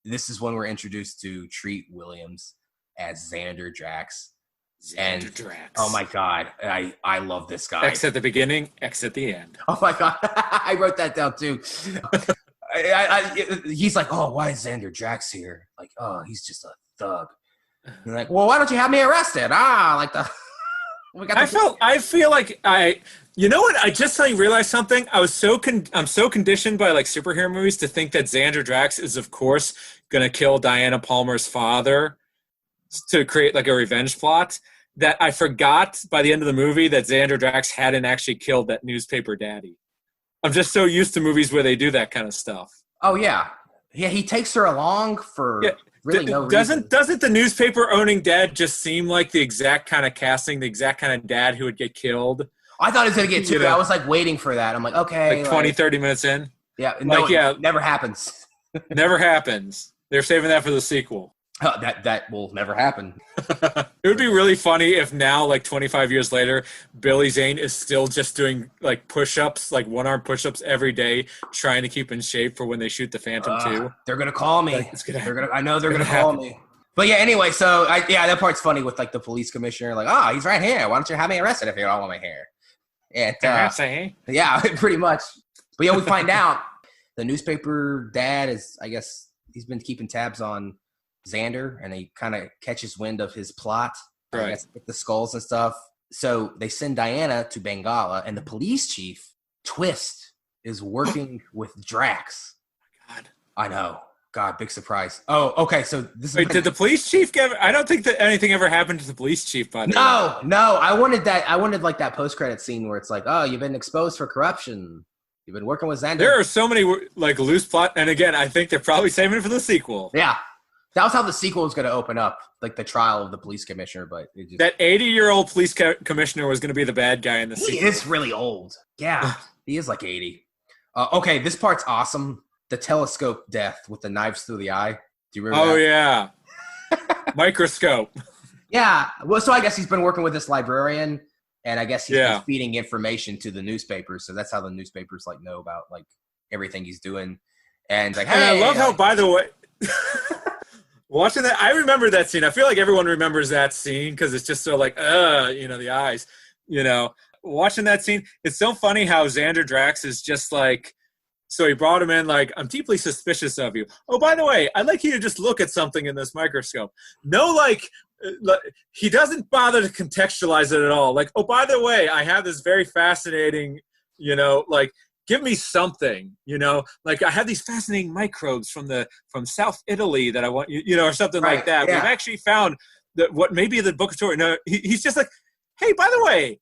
this is when we're introduced to Treat Williams as Xander Drax. Xander Drax. Oh my God, I love this guy. X at the beginning, X at the end. Oh my God, I wrote that down too. He's like, oh, why is Xander Drax here? Like, oh, he's just a thug. And like, well, why don't you have me arrested? Like the. I feel like you know what? I just suddenly realized something. I'm so conditioned by like superhero movies to think that Xander Drax is, of course, gonna kill Diana Palmer's father to create like a revenge plot, that I forgot by the end of the movie that Xander Drax hadn't actually killed that newspaper daddy. I'm just so used to movies where they do that kind of stuff. Oh yeah, he takes her along for really no reason. Doesn't the newspaper owning dad just seem like the exact kind of casting, the exact kind of dad who would get killed? I thought he was gonna get two. I was like waiting for that. I'm like, okay, like 20, 30 minutes in. Yeah, it never happens. Never happens. They're saving that for the sequel. That will never happen. It would be really funny if now, like 25 years later, Billy Zane is still just doing like push-ups, like one-arm push-ups every day, trying to keep in shape for when they shoot the Phantom 2. They're gonna call me. I know they're gonna call me. But yeah, anyway, so that part's funny with like the police commissioner, like, he's right here. Why don't you have me arrested if you don't want my hair? And yeah, pretty much. But yeah, we find out the newspaper dad is, I guess, he's been keeping tabs on Xander, and he kind of catches wind of his plot, right? With the skulls and stuff. So they send Diana to Bengala, and the police chief, Twist, is working with Drax. God, I know. God, big surprise. Oh, okay. So this Wait, did the police chief get? I don't think that anything ever happened to the police chief. By the way. No. I wanted that. I wanted like that post-credit scene where it's like, oh, you've been exposed for corruption. You've been working with Xander. There are so many like loose plot, and again, I think they're probably saving it for the sequel. Yeah. That was how the sequel was going to open up, like the trial of the police commissioner. But that 80-year-old police commissioner was going to be be the bad guy in the sequel. He is really old. Yeah, he is like 80. Okay, this part's awesome. The telescope death with the knives through the eye. Do you remember that? Oh, yeah. Microscope. Yeah. Well, so I guess he's been working with this librarian, and I guess he's been feeding information to the newspapers. So that's how the newspapers like know about like everything he's doing. And like, I love how, by the way, watching that, I remember that scene. I feel like everyone remembers that scene because it's just so like, the eyes, watching that scene. It's so funny how Xander Drax is just like, so he brought him in like, I'm deeply suspicious of you. Oh, by the way, I'd like you to just look at something in this microscope. No, like he doesn't bother to contextualize it at all. Like, oh, by the way, I have this very fascinating, like, give me something, like I have these fascinating microbes from South Italy that I want you, or something like that. Yeah. We've actually found that what maybe the book of Torah. No, he's just like, hey, by the way,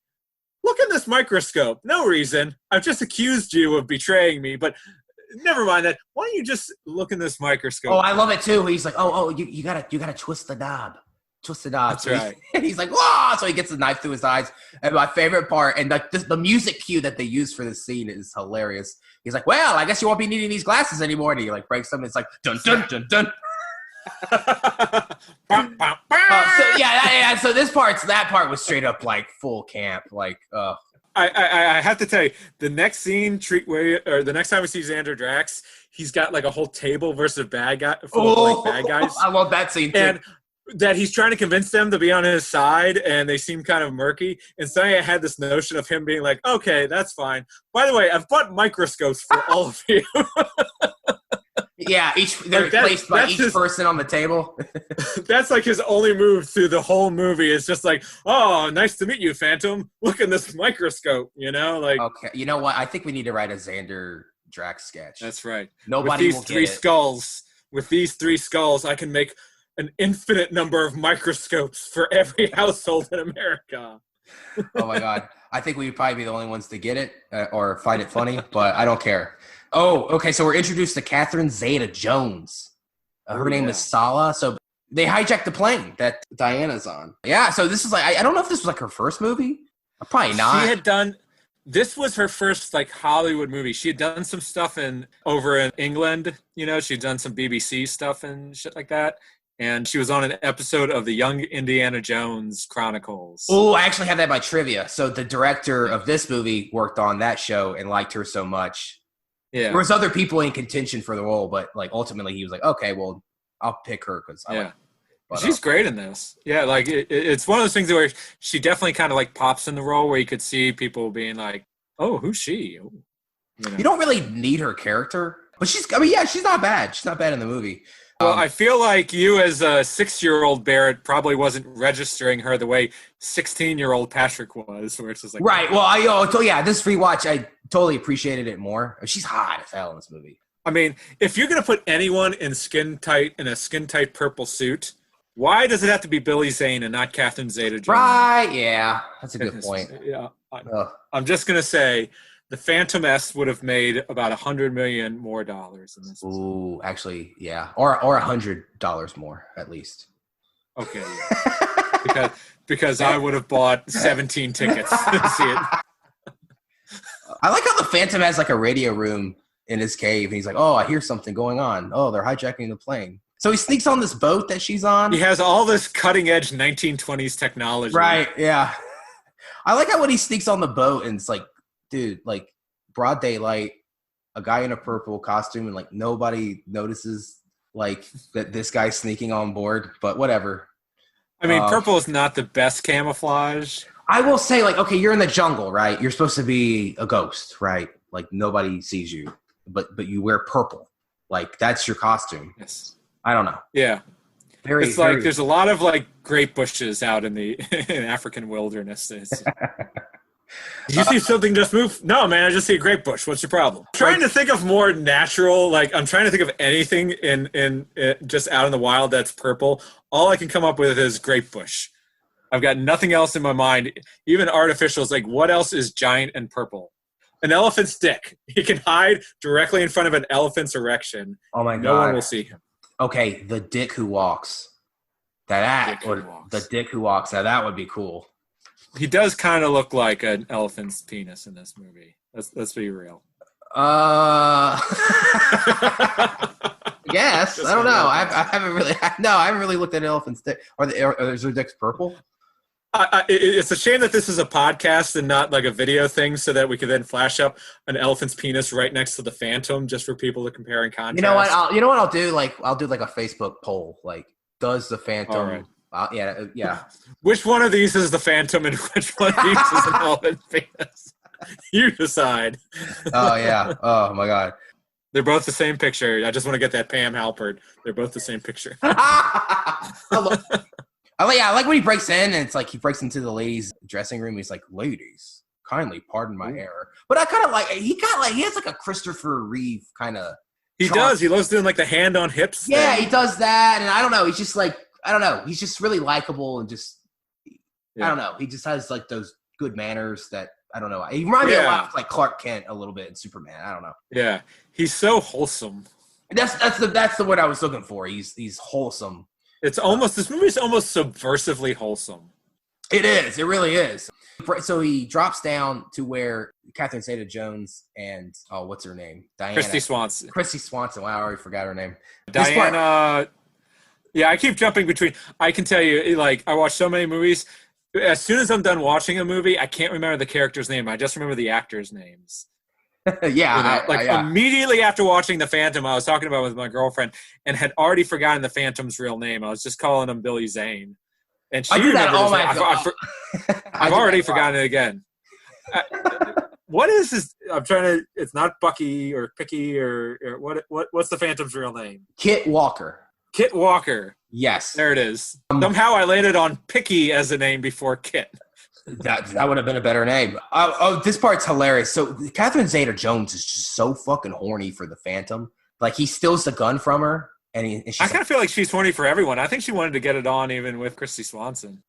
look in this microscope. No reason. I've just accused you of betraying me, but never mind that. Why don't you just look in this microscope? Oh, I love it too. He's like, you gotta twist the knob. Twist the knob. That's right. He's like, whoa! So he gets the knife through his eyes. And my favorite part, and the music cue that they use for this scene is hilarious. He's like, well, I guess you won't be needing these glasses anymore. And he like breaks them. It's like dun dun dun dun. So that part was straight up like full camp. Like, I have to tell you, the next scene, the next time we see Xander Drax, he's got like a whole table versus bad guy full of like bad guys. I love that scene too. And that he's trying to convince them to be on his side, and they seem kind of murky. And suddenly I had this notion of him being like, okay, that's fine. By the way, I've bought microscopes for all of you. Yeah, they're placed by each person on the table. That's like his only move through the whole movie. It's just like, oh, nice to meet you, Phantom. Look in this microscope, like. Okay, you know what? I think we need to write a Xander Drax sketch. That's right. Nobody will get it. With these three skulls, I can make an infinite number of microscopes for every household in America. Oh my God. I think we'd probably be the only ones to get it or find it funny, but I don't care. Oh, okay. So we're introduced to Catherine Zeta-Jones. Her name is Sala. So they hijacked the plane that Diana's on. Yeah. So this is like, I don't know if this was like her first movie. Probably not. This was her first like Hollywood movie. She had done some stuff over in England. She'd done some BBC stuff and shit like that. And she was on an episode of the Young Indiana Jones Chronicles. Oh, I actually have that by trivia. So the director of this movie worked on that show and liked her so much. Yeah. There was other people in contention for the role, but like ultimately he was like, okay, well, I'll pick her because I like her. She's great in this. Yeah, like it's one of those things where she definitely kind of like pops in the role where you could see people being like, "Oh, who's she?" You know? You don't really need her character, but she's not bad. She's not bad in the movie. Well, I feel like you as a 6-year-old Barrett probably wasn't registering her the way 16-year-old Patrick was, where it's just like, right. Well, this rewatch, I totally appreciated it more. She's hot as hell in this movie. I mean, if you're gonna put anyone in a skin tight purple suit, why does it have to be Billy Zane and not Catherine Zeta-Jones? Right? Yeah, that's a good point. Yeah, I'm just gonna say the Phantom S would have made about $100 million more in this. Ooh, actually, yeah, or $100 more at least. Okay, yeah. because I would have bought 17 tickets to see it. I like how the Phantom has like a radio room in his cave, and he's like, "Oh, I hear something going on. Oh, they're hijacking the plane." So he sneaks on this boat that she's on. He has all this cutting-edge 1920s technology. Right, yeah. I like how when he sneaks on the boat, and it's like, dude, like, broad daylight, a guy in a purple costume, and, like, nobody notices, like, that this guy's sneaking on board, but whatever. I mean, purple is not the best camouflage. I will say, like, okay, you're in the jungle, right? You're supposed to be a ghost, right? Like, nobody sees you, but you wear purple. Like, that's your costume. Yes. I don't know. Yeah. It's like there's a lot of, like, grape bushes out in the in African wilderness. Did you see something just move? No, man, I just see a grape bush. What's your problem? I'm trying to think of more natural, like, I'm trying to think of anything in just out in the wild that's purple. All I can come up with is grape bush. I've got nothing else in my mind. Even artificial is like, what else is giant and purple? An elephant's dick. He can hide directly in front of an elephant's erection. Oh, my God. No one will see him. Okay, the dick who walks. The dick who walks. Now, that would be cool. He does kind of look like an elephant's penis in this movie. Let's be real. Yes, I don't know. I haven't really looked at an elephant's dick. Is their dicks purple? It's a shame that this is a podcast and not like a video thing, so that we could then flash up an elephant's penis right next to the Phantom, just for people to compare and contrast. You know what? I'll do? Like, I'll do like a Facebook poll. Like, does the Phantom? Right. Yeah. Which one of these is the Phantom, and which one of these is an elephant penis? You decide. Oh yeah. Oh my God. They're both the same picture. I just want to get that Pam Halpert. They're both the same picture. I like when he breaks in, and it's like he breaks into the ladies' dressing room. He's like, "Ladies, kindly pardon my error." But I kind of like he has like a Christopher Reeve kind of. He does. He loves doing like the hand on hips. Yeah, he does that, and I don't know. He's just like He's just really likable, and just I don't know. He just has like those good manners that I don't know. He reminds me a lot of like Clark Kent a little bit in Superman. I don't know. Yeah, he's so wholesome. That's the word I was looking for. He's wholesome. It's almost this movie's almost subversively wholesome. It is. It really is. So he drops down to where Catherine Zeta-Jones and what's her name? Diana. Christy Swanson. Wow, I already forgot her name. Diana. Yeah, I keep jumping between. I can tell you, like, I watch so many movies. As soon as I'm done watching a movie, I can't remember the character's name. I just remember the actors' names. Yeah. Immediately after watching The Phantom, I was talking about it with my girlfriend and had already forgotten the Phantom's real name. I was just calling him Billy Zane. And she I've already forgotten it again. What is his? I'm trying to. It's not Bucky or Picky or what's the Phantom's real name? Kit Walker. Kit Walker. Yes. There it is. Somehow I landed on Picky as a name before Kit. That would have been a better name. This part's hilarious. So Catherine Zeta-Jones is just so fucking horny for the Phantom. Like, he steals the gun from her. And I kind of feel like she's horny for everyone. I think she wanted to get it on even with Christy Swanson.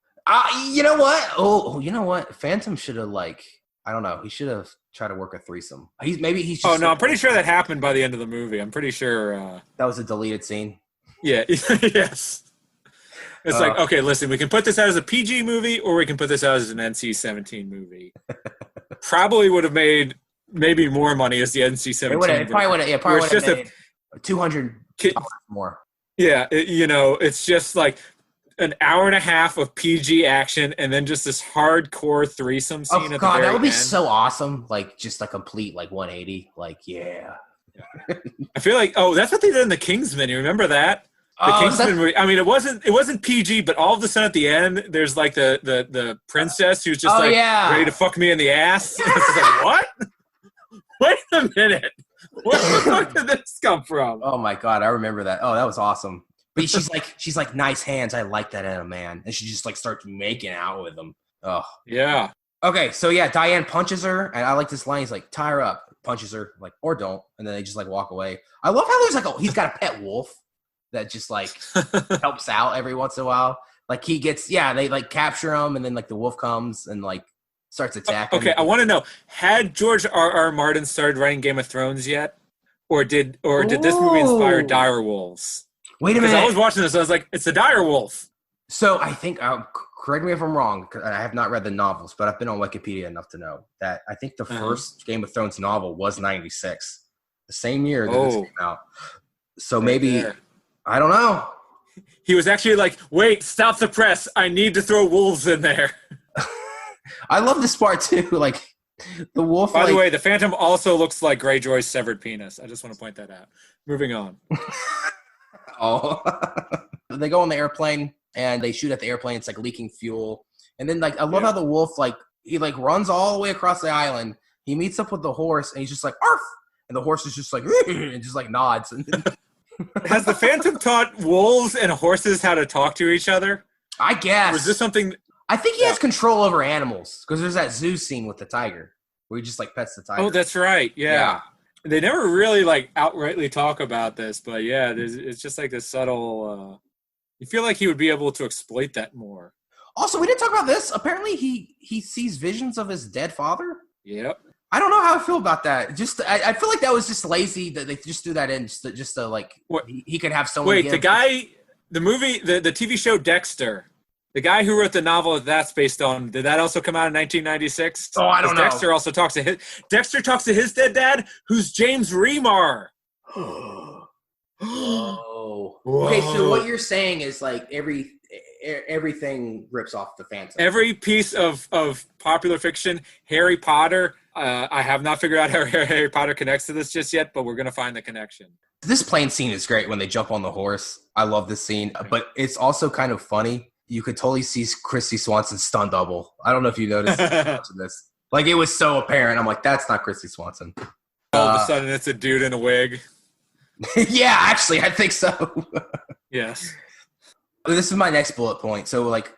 You know what? You know what? Phantom should have, like, I don't know. He should have tried to work a threesome. He's just. Oh, no, I'm pretty sure that happened by the end of the movie. I'm pretty sure. That was a deleted scene. Yeah. Yes. It's like, okay, listen, we can put this out as a PG movie or we can put this out as an NC-17 movie. Probably would have made maybe more money as the NC-17. It probably would have made $200 more. Yeah, it's just like an hour and a half of PG action and then just this hardcore threesome scene at the very end. That would be so awesome. Like, just a complete, like, 180. Like, yeah. I feel like, that's what they did in The Kingsman. You remember that? The Oh, is Kingsman that? movie. I mean, it wasn't PG, but all of a sudden at the end, there's like the princess who's just Oh like yeah. ready to fuck me in the ass. It's just like, what? Wait a minute. Where the fuck did this come from? Oh my god, I remember that. Oh, that was awesome. But she's like, nice hands. I like that in a man, and she just like starts making out with him. Oh, Yeah. okay. So yeah, Diane punches her, and I like this line. He's like, tie her up, punches her, like, or don't, and then they just like walk away. I love how there's like he's got a pet wolf that just like helps out every once in a while. Like he gets, they like capture him, and then like the wolf comes and like starts attacking. Okay, I want to know: had George R. Martin started writing Game of Thrones yet, or did this movie inspire Ooh. dire wolves? Wait a Because minute. I was watching this, I was like, it's a dire wolf. So I think, correct me if I'm wrong, 'cause I have not read the novels, but I've been on Wikipedia enough to know that I think the first Game of Thrones novel was 96, the same year that this came out. So maybe, I don't know. He was actually like, wait, stop the press. I need to throw wolves in there. I love this part too. Like the wolf. By the way, the Phantom also looks like Greyjoy's severed penis. I just want to point that out. Moving on. Oh, they go on the airplane and they shoot at the airplane. It's like leaking fuel. And then like, I love how the wolf, like he like runs all the way across the island. He meets up with the horse and he's just like, arf. And the horse is just like, and just like nods. And then, Has the Phantom taught wolves and horses how to talk to each other? I guess. Or is this something? I think he has control over animals because there's that zoo scene with the tiger where he just like pets the tiger. Oh, that's right. Yeah. They never really like outrightly talk about this, but yeah, it's just like this subtle. You feel like he would be able to exploit that more. Also, we didn't talk about this. Apparently, he sees visions of his dead father. Yep. I don't know how I feel about that. Just I feel like that was just lazy that they just threw that in just to like he could have someone. Wait, the guy, the movie, the TV show Dexter. The guy who wrote the novel that's based on, did that also come out in 1996? Oh, I don't know. Dexter also talks to his dead dad, who's James Remar. Whoa. Okay, so what you're saying is like everything rips off the Phantom. Every piece of popular fiction, Harry Potter. I have not figured out how Harry Potter connects to this just yet, but we're gonna find the connection. This plane scene is great when they jump on the horse. I love this scene, but it's also kind of funny. You could totally see Christy Swanson's stunt double. I don't know if you noticed watching this. Like, it was so apparent. I'm like, that's not Christy Swanson. All of a sudden, it's a dude in a wig. Yeah, actually, I think so. Yes. This is my next bullet point. So, like,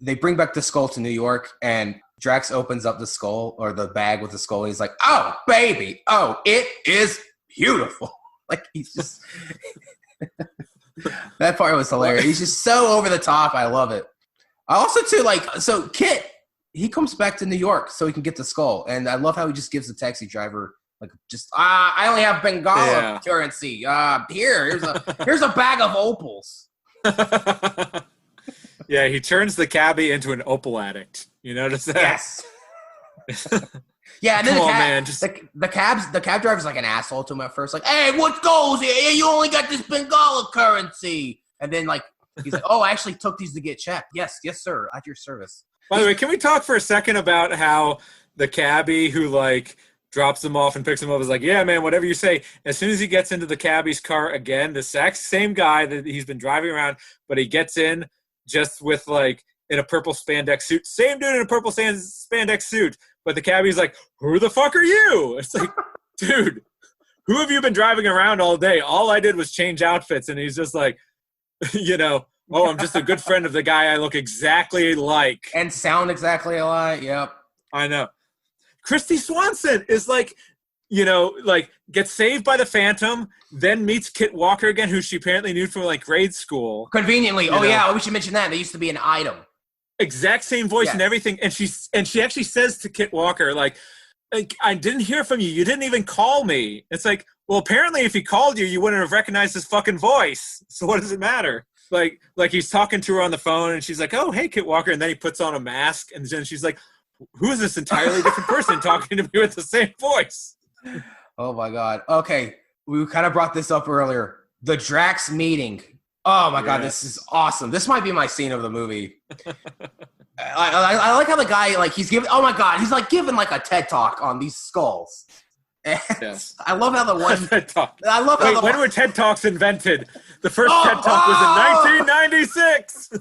they bring back the skull to New York, and Drax opens up the skull, or the bag with the skull, and he's like, oh, baby. Oh, it is beautiful. Like, he's just... That part was hilarious. He's just so over the top. I love it. I also, too, like, so Kit, he comes back to New York so he can get the skull. And I love how he just gives the taxi driver, like, just, I only have Bengala currency. Here's a bag of opals. Yeah, he turns the cabbie into an opal addict. You notice that? Yes. Yeah, and then Come the cab driver's like an asshole to him at first, like, hey, what goes here? You only got this Bengala currency. And then like he's like, oh, I actually took these to get checked. Yes, sir, at your service. By the way, can we talk for a second about how the cabbie who like drops him off and picks him up is like, yeah, man, whatever you say. As soon as he gets into the cabbie's car again, the exact same guy that he's been driving around, but he gets in just with like in a purple spandex suit. Same dude in a purple spandex suit. But the cabbie's like, who the fuck are you? It's like, dude, who have you been driving around all day? All I did was change outfits. And he's just like, oh, I'm just a good friend of the guy I look exactly like. And sound exactly alike. Yep. I know. Christy Swanson is like, like gets saved by the Phantom, then meets Kit Walker again, who she apparently knew from like grade school. Conveniently. Yeah, we should mention that. They used to be an item. Exact same voice and everything, and she actually says to Kit Walker, like, I didn't hear from you. You didn't even call me. It's like, well, apparently, if he called you, you wouldn't have recognized his fucking voice. So what does it matter? Like he's talking to her on the phone, and she's like, "Oh, hey, Kit Walker," and then he puts on a mask, and then she's like, "Who is this entirely different person talking to me with the same voice?" Oh my god. Okay, we kind of brought this up earlier. The Drax meeting. Oh my god, this is awesome. This might be my scene of the movie. I like how the guy, like, he's giving, oh my god, he's like giving like a TED talk on these skulls. And Yes. I love how the one. TED Talk. I love how Wait, the when one. were TED Talks invented? The first TED Talk was in 1996.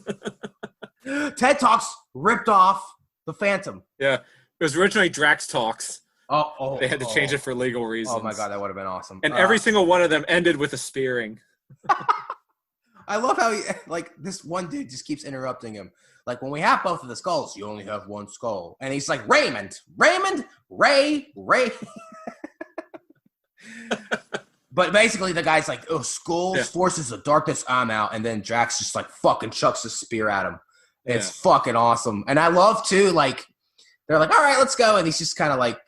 TED Talks ripped off the Phantom. Yeah, it was originally Drax Talks. They had to change it for legal reasons. Oh my god, that would have been awesome. And every single one of them ended with a spearing. I love how this one dude just keeps interrupting him. Like, when we have both of the skulls, you only have one skull. And he's like, Raymond, Ray. But basically the guy's like, oh, skulls, forces of darkness, I'm out. And then Drax just like fucking chucks a spear at him. It's fucking awesome. And I love too, like, they're like, all right, let's go. And he's just kind of like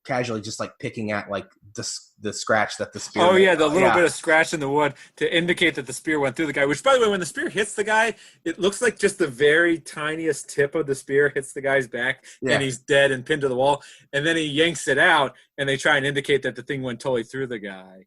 casually just like picking at like the scratch that the spear made. The little bit of scratch in the wood to indicate that the spear went through the guy, which, by the way, when the spear hits the guy, it looks like just the very tiniest tip of the spear hits the guy's back, and he's dead and pinned to the wall. And then he yanks it out, and they try and indicate that the thing went totally through the guy.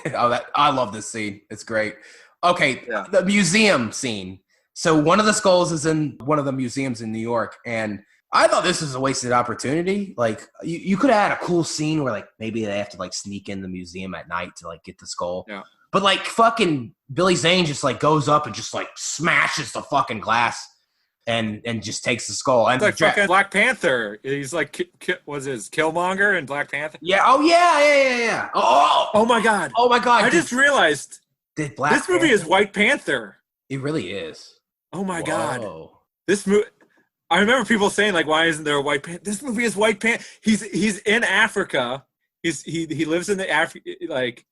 I love this scene. It's great. Okay, the museum scene. So one of the skulls is in one of the museums in New York, and I thought this was a wasted opportunity. Like, you could have had a cool scene where, like, maybe they have to, like, sneak in the museum at night to, like, get the skull. Yeah. But, like, fucking Billy Zane just, like, goes up and just, like, smashes the fucking glass and just takes the skull. And it's like fucking Black Panther. He's like, was his Killmonger in Black Panther? Yeah. Oh, yeah. Oh, my God. Oh, my God. I just realized this movie is White Panther. It really is. Oh, my God. This movie... I remember people saying, like, why isn't there a White Panther? This movie is White Panther. He's in Africa. He lives in the like,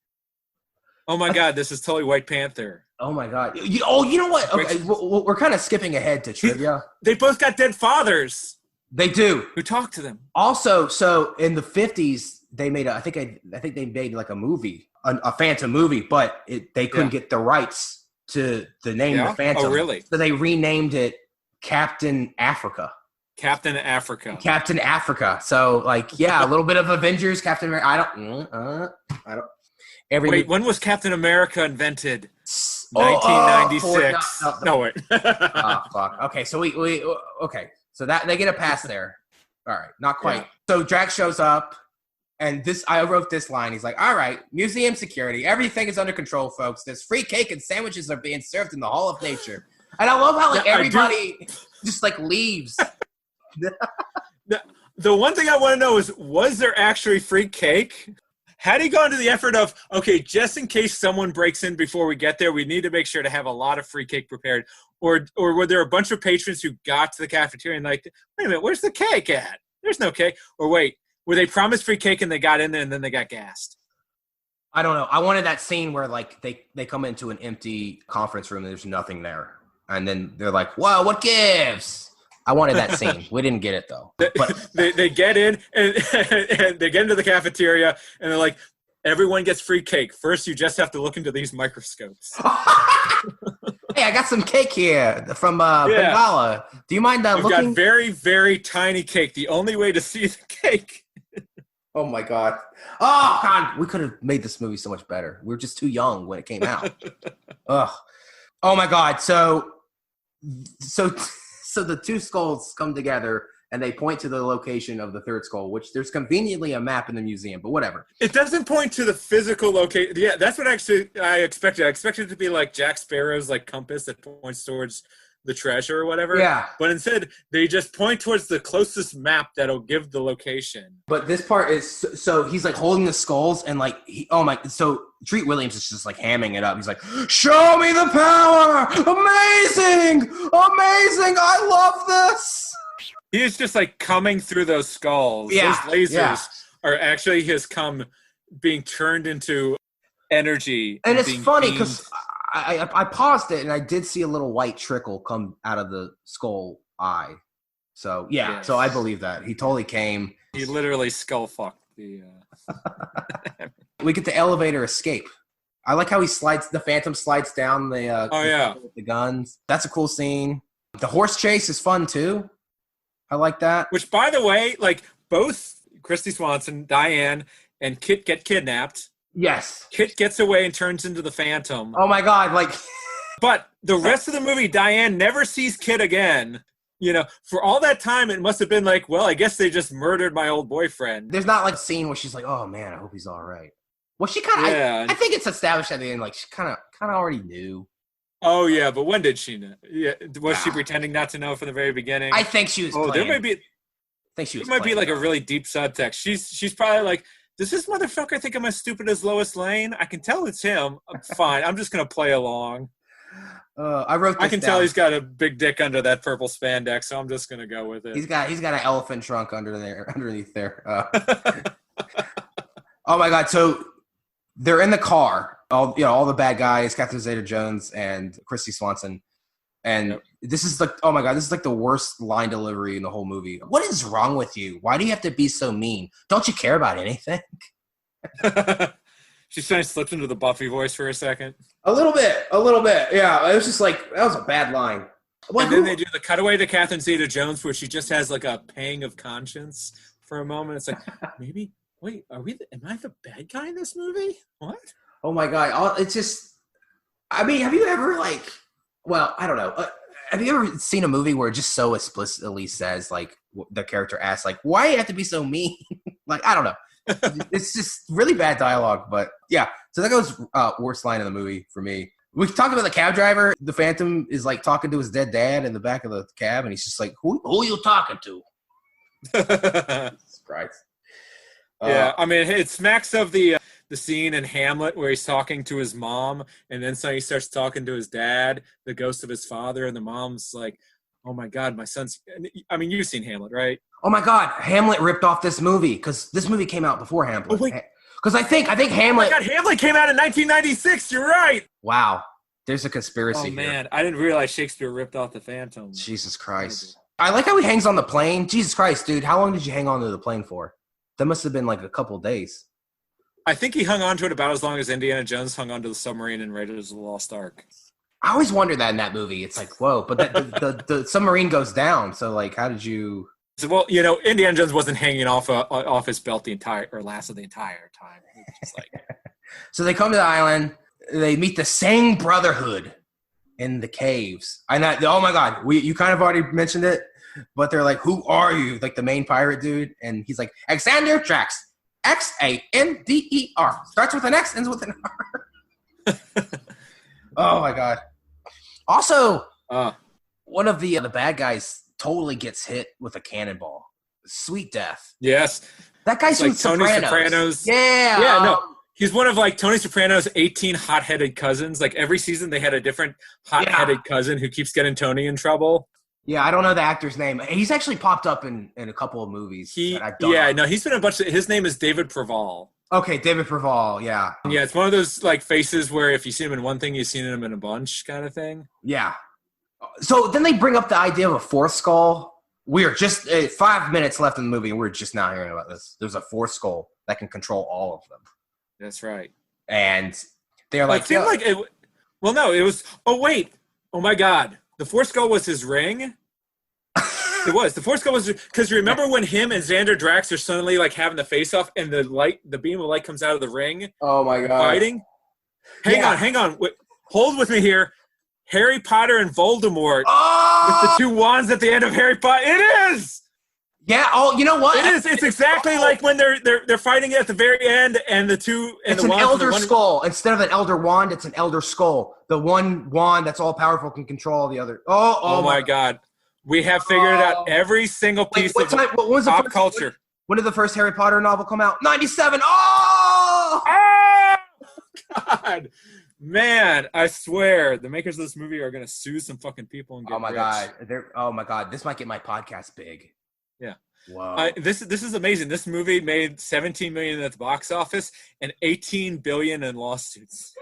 oh my God, this is totally White Panther. Oh my God. You know what? Okay, we're kind of skipping ahead to trivia. They both got dead fathers. They do. Who talk to them. Also, so in the 50s, they made I think they made like a movie, a Phantom movie, but they couldn't get the rights to the name the Phantom. Oh, really? So they renamed it Captain Africa. Captain Africa. So, like, a little bit of Avengers, Captain America. I don't. Wait, when was Captain America invented? 1996. No, wait. Oh, fuck. Okay, so okay. So that they get a pass there. All right, not quite. Yeah. So Drax shows up, and I wrote this line. He's like, all right, museum security. Everything is under control, folks. There's free cake and sandwiches are being served in the Hall of Nature. And I love how everybody just like leaves. The one thing I want to know is, was there actually free cake? Had he gone to the effort of, okay, just in case someone breaks in before we get there, we need to make sure to have a lot of free cake prepared? Or were there a bunch of patrons who got to the cafeteria and like, wait a minute, where's the cake at? There's no cake. Or wait, were they promised free cake and they got in there and then they got gassed? I don't know. I wanted that scene where like they come into an empty conference room and there's nothing there. And then they're like, "Whoa, what gives?" I wanted that scene. We didn't get it though. But they get in and they get into the cafeteria and they're like, "Everyone gets free cake. First, you just have to look into these microscopes." Hey, I got some cake here from Bengala. Do you mind We've looking? got very, very tiny cake. The only way to see the cake. Oh my God! Oh God! We could have made this movie so much better. We were just too young when it came out. Ugh. Oh my God! So the two skulls come together and they point to the location of the third skull, which there's conveniently a map in the museum, but whatever. It doesn't point to the physical location. Yeah, that's what actually I expected. I expected it to be like Jack Sparrow's like compass that points towards the treasure or whatever. Yeah. But instead, they just point towards the closest map that'll give the location. But this part is so he's like holding the skulls and like so Treat Williams is just like hamming it up. He's like, "Show me the power! Amazing! I love this!" He's just like coming through those skulls. Yeah. Those lasers are actually being turned into energy. And it's funny because I paused it and I did see a little white trickle come out of the skull eye. So yes. So I believe that he totally came. He literally skull fucked the. We get the elevator escape. I like how the Phantom slides down the the guns. That's a cool scene. The horse chase is fun too. I like that. Which, by the way, like both Christy Swanson, Diane, and Kit get kidnapped. Yes. Kit gets away and turns into the Phantom. Oh my God! Like, but the rest of the movie, Diane never sees Kit again. for all that time, it must have been like, well, I guess they just murdered my old boyfriend. There's not like a scene where she's like, "Oh man, I hope he's all right." Well, she kind of. Yeah. I think it's established at the end, like she kind of already knew. Oh yeah, but when did she know? Yeah, was she pretending not to know from the very beginning? I think she was. There might be. I think she was. There might be like a really deep subtext. She's probably like, does this motherfucker think I'm as stupid as Lois Lane? I can tell it's him. I'm fine. I'm just gonna play along. I wrote. I can tell he's got a big dick under that purple spandex, so I'm just gonna go with it. He's got an elephant trunk underneath there. Oh my god! So they're in the car. All the bad guys, Catherine Zeta-Jones and Christy Swanson, and this is like, oh my god, this is like the worst line delivery in the whole movie. What is wrong with you? Why do you have to be so mean? Don't you care about anything? She's trying to slip into the Buffy voice for a second. A little bit. Yeah, it was just like, that was a bad line. And then they do the cutaway to Catherine Zeta-Jones where she just has like a pang of conscience for a moment. It's like, maybe, wait, am I the bad guy in this movie? What? Oh my god! It's just, I mean, have you ever I don't know. Have you ever seen a movie where it just so explicitly says like the character asks like, "Why do you have to be so mean?" Like, I don't know. It's just really bad dialogue. But yeah, so that goes worst line in the movie for me. We talked about the cab driver. The Phantom is like talking to his dead dad in the back of the cab, and he's just like, "Who are you talking to?" Jesus Christ. Yeah, I mean, it smacks of the scene in Hamlet where he's talking to his mom, and then so he starts talking to his dad, the ghost of his father, and the mom's like, "Oh my god, my son's." I mean, you've seen Hamlet, right? Oh my god, Hamlet ripped off this movie because this movie came out before Hamlet. Oh wait, because I think Hamlet. Oh my god, Hamlet came out in 1996. You're right. Wow, there's a conspiracy. Oh man, here. I didn't realize Shakespeare ripped off the Phantom. Jesus Christ! I like how he hangs on the plane. Jesus Christ, dude, how long did you hang on to the plane for? That must have been like a couple days. I think he hung on to it about as long as Indiana Jones hung onto the submarine in Raiders of the Lost Ark. I always wondered that in that movie. It's like, whoa, but the submarine goes down. So, like, how did you? So, well, Indiana Jones wasn't hanging off his belt the entire time. Just like... So they come to the island. They meet the Sang Brotherhood in the caves. Oh my god, you kind of already mentioned it, but they're like, "Who are you?" Like the main pirate dude, and he's like, "Xander Drax, Xander. Starts with an X, ends with an R." Oh my god. Also, one of the bad guys totally gets hit with a cannonball. Sweet death. Yes. That guy's like from Tony Soprano's. Yeah. Yeah, no. He's one of like Tony Soprano's 18 hot-headed cousins. Like every season they had a different hot-headed cousin who keeps getting Tony in trouble. Yeah, I don't know the actor's name. He's actually popped up in a couple of movies. He's been a bunch of, his name is David Preval. Okay, David Preval, yeah. Yeah, it's one of those like faces where if you see him in one thing, you've seen him in a bunch kind of thing. Yeah. So then they bring up the idea of a fourth skull. We are just 5 minutes left in the movie, and we're just now hearing about this. There's a fourth skull that can control all of them. That's right. And they're like, it seemed like it. Well, no, it was. Oh wait! Oh my God! The fourth skull was his ring. It was. The fourth skull was because remember when him and Xander Drax are suddenly like having the face off, and the beam of light comes out of the ring. Oh my God! Fighting. Hang on. Hold with me here. Harry Potter and Voldemort with the two wands at the end of Harry Potter. It is. Yeah. Oh, you know what? It is. It's exactly like when they're fighting at the very end, and the two. And it's an elder skull instead of an elder wand. It's an elder skull. The one wand that's all powerful can control the other. Oh my God! We have figured it out. Every single piece of pop culture. When did the first Harry Potter novel come out? 97. Oh God. Man, I swear, the makers of this movie are going to sue some fucking people and get rich. God. Oh my God. This might get my podcast big. Yeah. Wow. This is amazing. This movie made $17 million at the box office and $18 billion in lawsuits.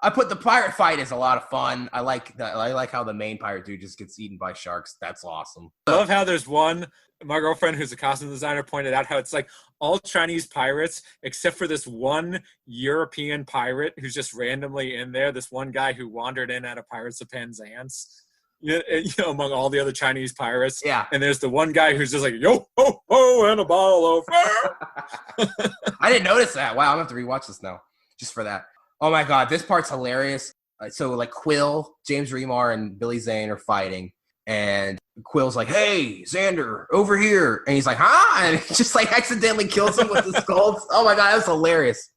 I put the pirate fight is a lot of fun. I like how the main pirate dude just gets eaten by sharks. That's awesome. I love how there's one. My girlfriend, who's a costume designer, pointed out how it's like all Chinese pirates except for this one European pirate who's just randomly in there. This one guy who wandered in out of Pirates of Penzance, among all the other Chinese pirates. Yeah. And there's the one guy who's just like, yo, ho, ho, and a bottle of. I didn't notice that. Wow, I'm going to have to rewatch this now just for that. Oh my God, this part's hilarious. So like Quill, James Remar, and Billy Zane are fighting. and Quill's like, "Hey, Xander, over here," and he's like, "Huh?" And he just like accidentally kills him with the skulls. Oh my god, that was hilarious.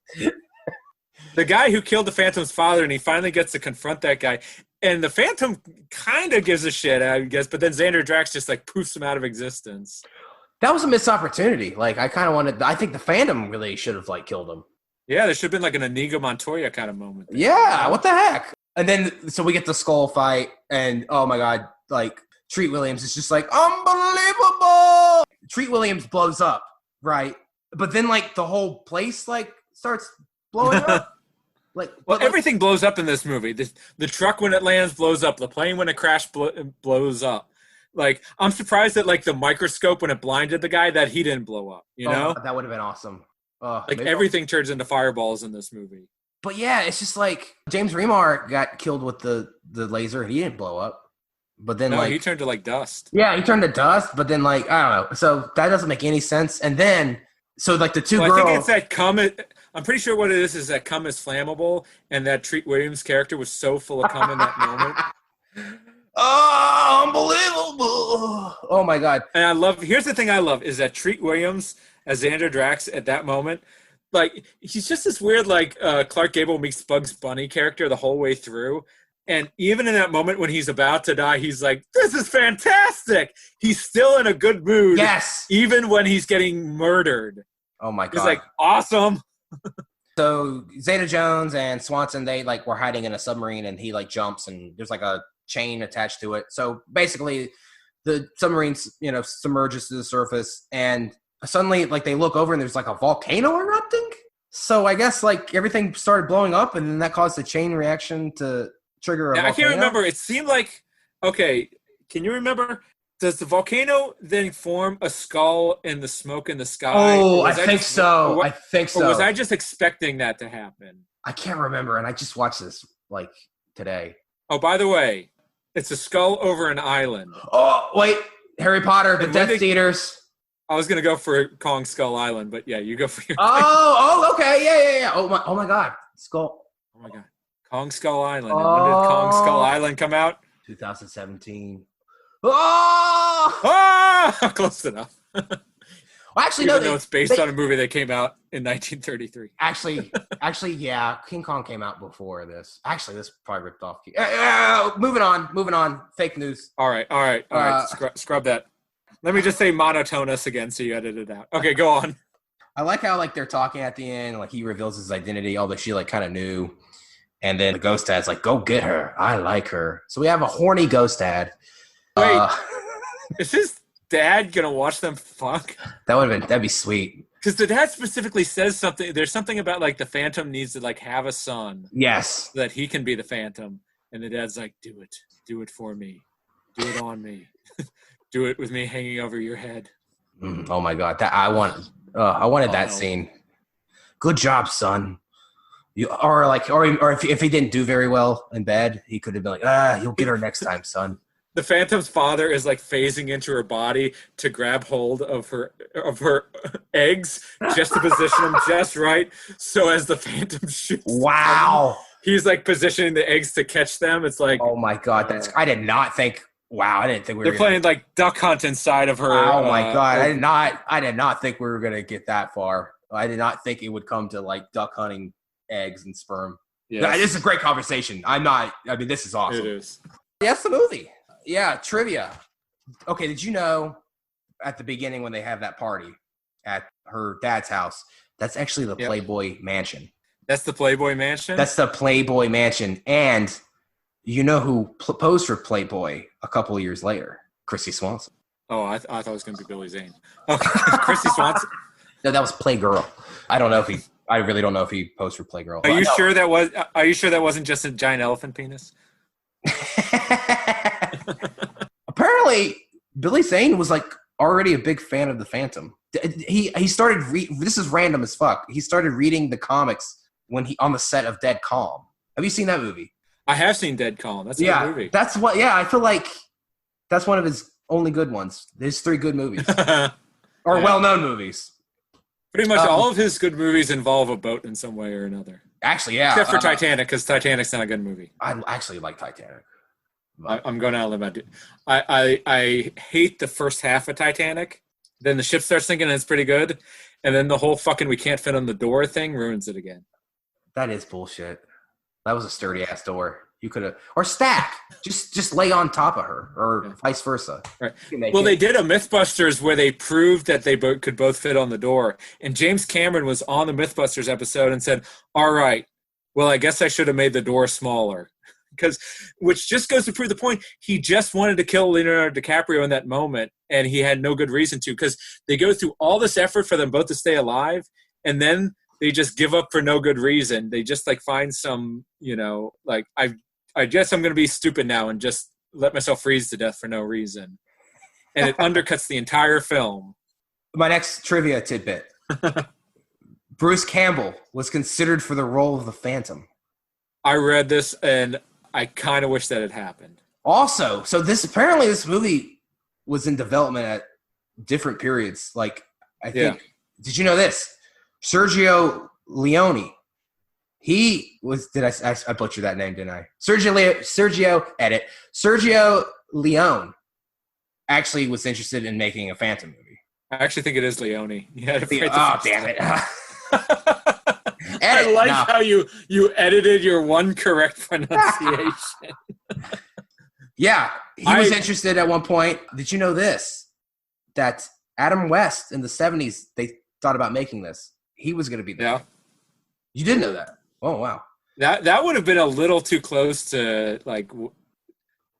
The guy who killed the Phantom's father, and he finally gets to confront that guy. And the Phantom kind of gives a shit, I guess, but then Xander Drax just like poofs him out of existence. That was a missed opportunity. Like, I think the Phantom really should have like killed him. Yeah, there should have been like an Inigo Montoya kind of moment there. Yeah, what the heck? And then, so we get the skull fight, and oh my god, like, Treat Williams is just like, unbelievable! Treat Williams blows up, right? But then, like, the whole place, like, starts blowing up. Everything blows up in this movie. The truck, when it lands, blows up. The plane, when it crashed, blows up. Like, I'm surprised that, like, the microscope, when it blinded the guy, that he didn't blow up, you know? That would have been awesome. Like, everything turns into fireballs in this movie. But yeah, it's just like James Remar got killed with the laser and he didn't blow up. But then he turned to like dust. Yeah, he turned to dust, but then like, I don't know. So that doesn't make any sense. And then, so like the two girls. I think it's that cum. I'm pretty sure what it is that cum is flammable, and that Treat Williams character was so full of cum in that moment. Oh, unbelievable. Oh my God. And here's the thing I love is that Treat Williams as Xander Drax at that moment, like, he's just this weird, like, Clark Gable meets Bugs Bunny character the whole way through. And even in that moment when he's about to die, he's like, this is fantastic. He's still in a good mood. Yes. Even when he's getting murdered. Oh, my God. He's like, awesome. So Zeta Jones and Swanson, they, like, were hiding in a submarine, and he, like, jumps, and there's, like, a chain attached to it. So basically, the submarine, submerges to the surface, and suddenly, like, they look over and there's like a volcano erupting. So I guess like everything started blowing up, and then that caused a chain reaction to trigger a volcano. I can't remember. It seemed like, okay, can you remember? Does the volcano then form a skull in the smoke in the sky? Oh, I think so. I think so. Or was I just expecting that to happen? I can't remember, and I just watched this like today. Oh, by the way, it's a skull over an island. Oh, wait, Harry Potter, the Death Eaters. I was gonna go for Kong Skull Island, but yeah, you go for your. Okay, yeah. Oh my God, Skull. Oh my God, Kong Skull Island. And when did Kong Skull Island come out? 2017. Oh, close enough. Well, actually, Even though it's based on a movie that came out in 1933. Actually, yeah, King Kong came out before this. Actually, this probably ripped off. Moving on. Fake news. All right. Scrub that. Let me just say monotonous again so you edit it out. Okay, go on. I like how like they're talking at the end, like he reveals his identity, although she like kind of knew. And then the ghost dad's like, go get her. I like her. So we have a horny ghost dad. Wait, is his dad going to watch them fuck? That'd be sweet. Because the dad specifically says something. There's something about like the Phantom needs to like have a son. Yes. So that he can be the Phantom. And the dad's like, do it. Do it for me. Do it on me. Do it with me hanging over your head. Oh my God, I wanted that scene. Good job, son. Or if he didn't do very well in bed, he could have been like, you'll get her next time, son. The Phantom's father is like phasing into her body to grab hold of her eggs, just to position them just right, so as the Phantom shoots. Wow. He's like positioning the eggs to catch them. It's like, oh my God, I did not think. Wow, I didn't think we were. They're playing like duck hunt inside of her. Oh my God, I did not think we were gonna get that far. I did not think it would come to like duck hunting eggs and sperm. Yeah, this is a great conversation. This is awesome. It is. That's the movie. Yeah, trivia. Okay, did you know at the beginning when they have that party at her dad's house, that's actually the Playboy Mansion. That's the Playboy Mansion? That's the Playboy Mansion. And you know who posed for Playboy a couple of years later? Chrissy Swanson. Oh, I thought it was going to be Billy Zane. Okay, Chrissy Swanson. No, that was Playgirl. I really don't know if he posed for Playgirl. Are you sure that wasn't just a giant elephant penis? Apparently, Billy Zane was like already a big fan of the Phantom. He started this is random as fuck. He started reading the comics when on the set of Dead Calm. Have you seen that movie? I have seen Dead Calm. That's a good movie. That's what. Yeah, I feel like that's one of his only good ones. There's 3 good movies, or well-known movies. Pretty much all of his good movies involve a boat in some way or another. Actually, yeah. Except for Titanic, because Titanic's not a good movie. I actually like Titanic. I'm going out of my. I hate the first half of Titanic. Then the ship starts sinking and it's pretty good, and then the whole fucking we can't fit on the door thing ruins it again. That is bullshit. That was a sturdy ass door. You could have, or stack. Just lay on top of her, or vice versa. Right. Well, they did a MythBusters where they proved that they could both fit on the door, and James Cameron was on the MythBusters episode and said, "All right, well, I guess I should have made the door smaller." Which just goes to prove the point. He just wanted to kill Leonardo DiCaprio in that moment, and he had no good reason to, because they go through all this effort for them both to stay alive, and then they just give up for no good reason. They just like find some, like I guess I'm going to be stupid now and just let myself freeze to death for no reason, and it undercuts the entire film. My next trivia tidbit: Bruce Campbell was considered for the role of the Phantom. I read this and I kind of wish that had happened. Also, so this movie was in development at different periods. Like, I think, did you know this? Sergio Leone. He was, I butchered that name, didn't I? Sergio Leone actually was interested in making a Phantom movie. I actually think it is Leone. Yeah. Oh, damn it. I like how you edited your one correct pronunciation. Yeah, he was interested at one point. Did you know this? That Adam West in the 70s, they thought about making this. He was going to be there. Yeah. You did know that? Oh, wow. That would have been a little too close to, like,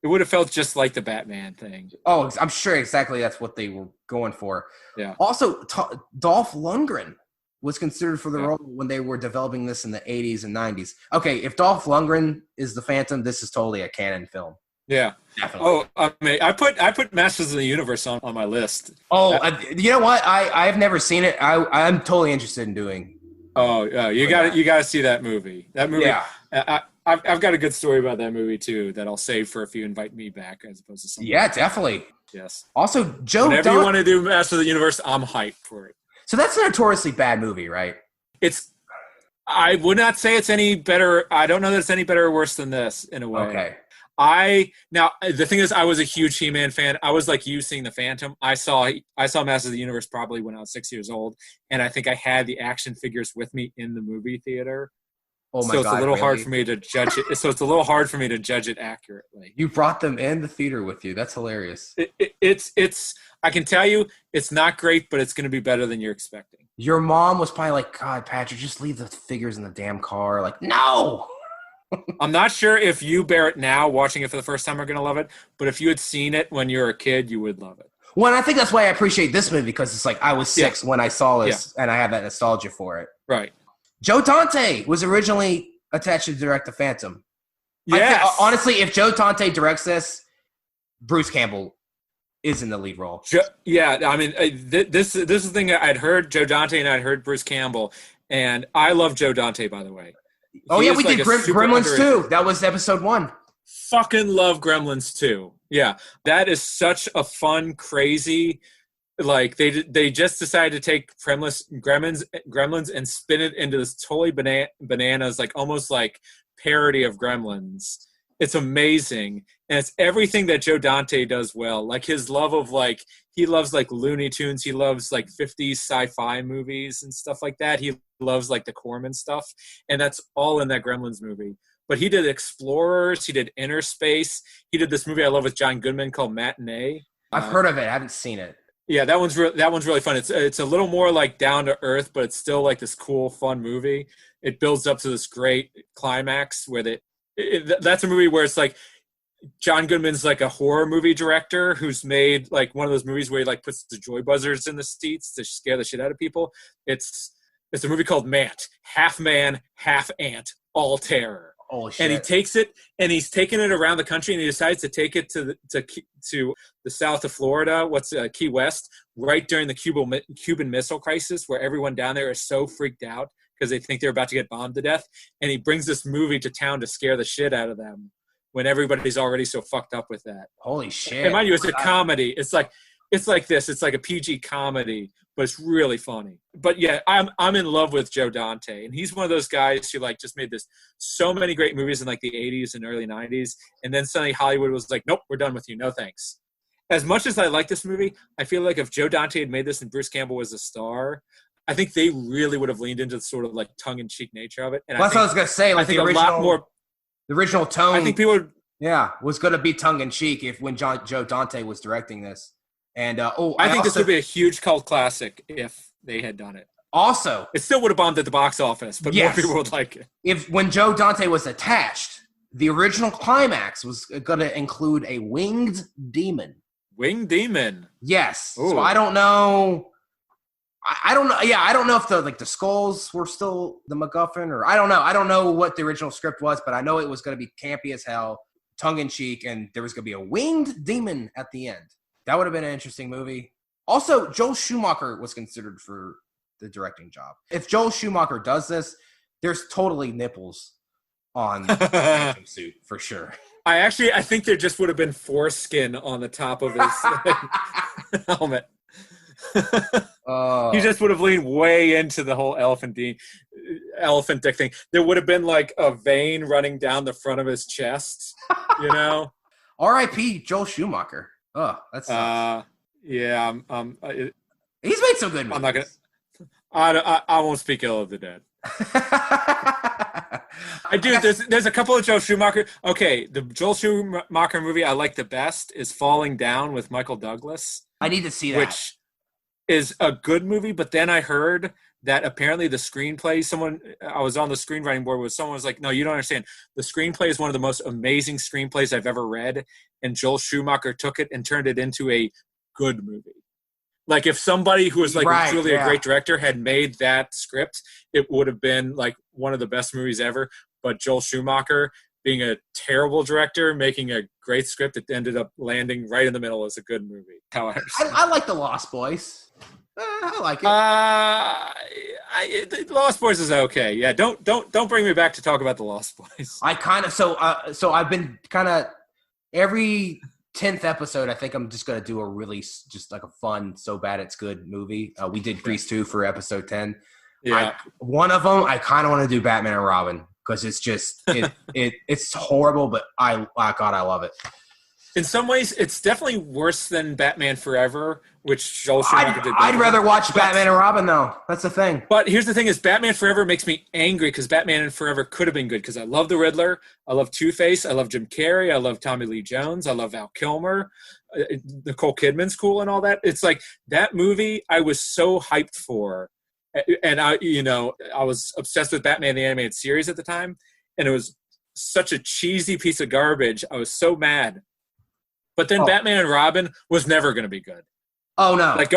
it would have felt just like the Batman thing. Oh, I'm sure exactly that's what they were going for. Yeah. Also, Dolph Lundgren was considered for the role when they were developing this in the 80s and 90s. Okay, if Dolph Lundgren is the Phantom, this is totally a canon film. Yeah. Definitely. Oh, I mean, I put Masters of the Universe on my list. Oh, you know what? I've never seen it. I'm totally interested in doing. Oh, you got to see that movie. That movie. Yeah. I've got a good story about that movie too that I'll save for if you invite me back as opposed to something. Yeah, definitely. Yes. Also, whenever you want to do Masters of the Universe, I'm hyped for it. So that's a notoriously bad movie, right? I would not say it's any better. I don't know that it's any better or worse than this in a way. Okay. Now the thing is, I was a huge He-Man fan. I was like you seeing the Phantom. I saw Masters of the Universe probably when I was 6 years old, and I think I had the action figures with me in the movie theater. Oh my God! So it's a little hard for me to judge it. So it's a little hard for me to judge it accurately. You brought them in the theater with you. That's hilarious. It's. I can tell you, it's not great, but it's going to be better than you're expecting. Your mom was probably like, "God, Patrick, just leave the figures in the damn car." Like, no. I'm not sure if you, Barrett, now watching it for the first time are going to love it, but if you had seen it when you were a kid, you would love it. Well, and I think that's why I appreciate this movie, because it's like I was 6 when I saw this, and I have that nostalgia for it. Right. Joe Dante was originally attached to direct The Phantom. Yes. Honestly, if Joe Dante directs this, Bruce Campbell is in the lead role. Yeah, I mean, this is the thing. I'd heard Joe Dante and I'd heard Bruce Campbell, and I love Joe Dante, by the way. We did Gremlins 2. That was episode 1. Fucking love Gremlins 2. Yeah, that is such a fun, crazy. Like they just decided to take Gremlins and spin it into this totally bananas, like almost like parody of Gremlins. It's amazing, and it's everything that Joe Dante does well. Like his love of he loves like Looney Tunes. He loves like 50s sci-fi movies and stuff like that. He loves like the Corman stuff, and that's all in that Gremlins movie. But he did Explorers. He did Inner Space. He did this movie I love with John Goodman called Matinee. I've heard of it. I haven't seen it. Yeah, that one's really fun. It's a little more like down to earth, but it's still like this cool, fun movie. It builds up to this great climax where that's a movie where it's like John Goodman's like a horror movie director who's made like one of those movies where he like puts the joy buzzers in the seats to scare the shit out of people. It's a movie called Mant, half man, half ant, all terror. Oh, shit. And he takes it, and he's taking it around the country, and he decides to take it to the south of Florida, Key West, right during the Cuban Missile Crisis, where everyone down there is so freaked out because they think they're about to get bombed to death. And he brings this movie to town to scare the shit out of them when everybody's already so fucked up with that. Holy shit. And mind you, it's a comedy. it's like this. It's like a PG comedy, but it's really funny. But yeah, I'm in love with Joe Dante, and he's one of those guys who like just made so many great movies in like the 80s and early 90s, and then suddenly Hollywood was like, nope, we're done with you, no thanks. As much as I like this movie, I feel like if Joe Dante had made this and Bruce Campbell was a star, I think they really would have leaned into the sort of like tongue-in-cheek nature of it. And well, that's what I was gonna say. Like I think the original, a lot more. The original tone. I think people would. Yeah, was going to be tongue-in-cheek when Joe Dante was directing this. And I think this would be a huge cult classic if they had done it. Also, it still would have bombed at the box office, but more people would like it. When Joe Dante was attached, the original climax was going to include a winged demon. Winged demon? Yes. Ooh. So I don't know. I don't know. Yeah, I don't know if the skulls were still the MacGuffin, or I don't know. I don't know what the original script was, but I know it was going to be campy as hell, tongue-in-cheek, and there was going to be a winged demon at the end. That would have been an interesting movie. Also, Joel Schumacher was considered for the directing job. If Joel Schumacher does this, there's totally nipples on the suit for sure. I think there just would have been foreskin on the top of his helmet. He just would have leaned way into the whole elephant dick thing. There would have been like a vein running down the front of his chest, you know. R.I.P. Joel Schumacher. Oh, that's yeah. He's made some good movies. I'm not gonna. I won't speak ill of the dead. I do. There's a couple of Joel Schumacher. Okay, the Joel Schumacher movie I like the best is Falling Down with Michael Douglas. I need to see that. Which is a good movie, but then I heard that apparently the screenplay, I was on the screenwriting board with someone was like, no, you don't understand. The screenplay is one of the most amazing screenplays I've ever read, and Joel Schumacher took it and turned it into a good movie. Like if somebody who was like truly a great director had made that script, it would have been like one of the best movies ever. But Joel Schumacher, being a terrible director, making a great script that ended up landing right in the middle as a good movie. I like The Lost Boys. I like it. The Lost Boys is okay. Yeah, don't bring me back to talk about The Lost Boys. I kind of so I've been kind of every 10th episode. I think I'm just gonna do a really just like a fun, so bad it's good movie. We did Grease 2 for episode 10. Yeah, one of them I kind of want to do Batman and Robin because it's just it's horrible, but God I love it. In some ways, it's definitely worse than Batman Forever, which Joel Schumacher did. I'd rather watch Batman and Robin, though. That's the thing. But here's the thing is Batman Forever makes me angry because Batman and Forever could have been good because I love the Riddler. I love Two-Face. I love Jim Carrey. I love Tommy Lee Jones. I love Val Kilmer. Nicole Kidman's cool and all that. It's like that movie I was so hyped for. And I was obsessed with Batman the Animated Series at the time. And it was such a cheesy piece of garbage. I was so mad. But then Batman and Robin was never going to be good. Oh, no. Like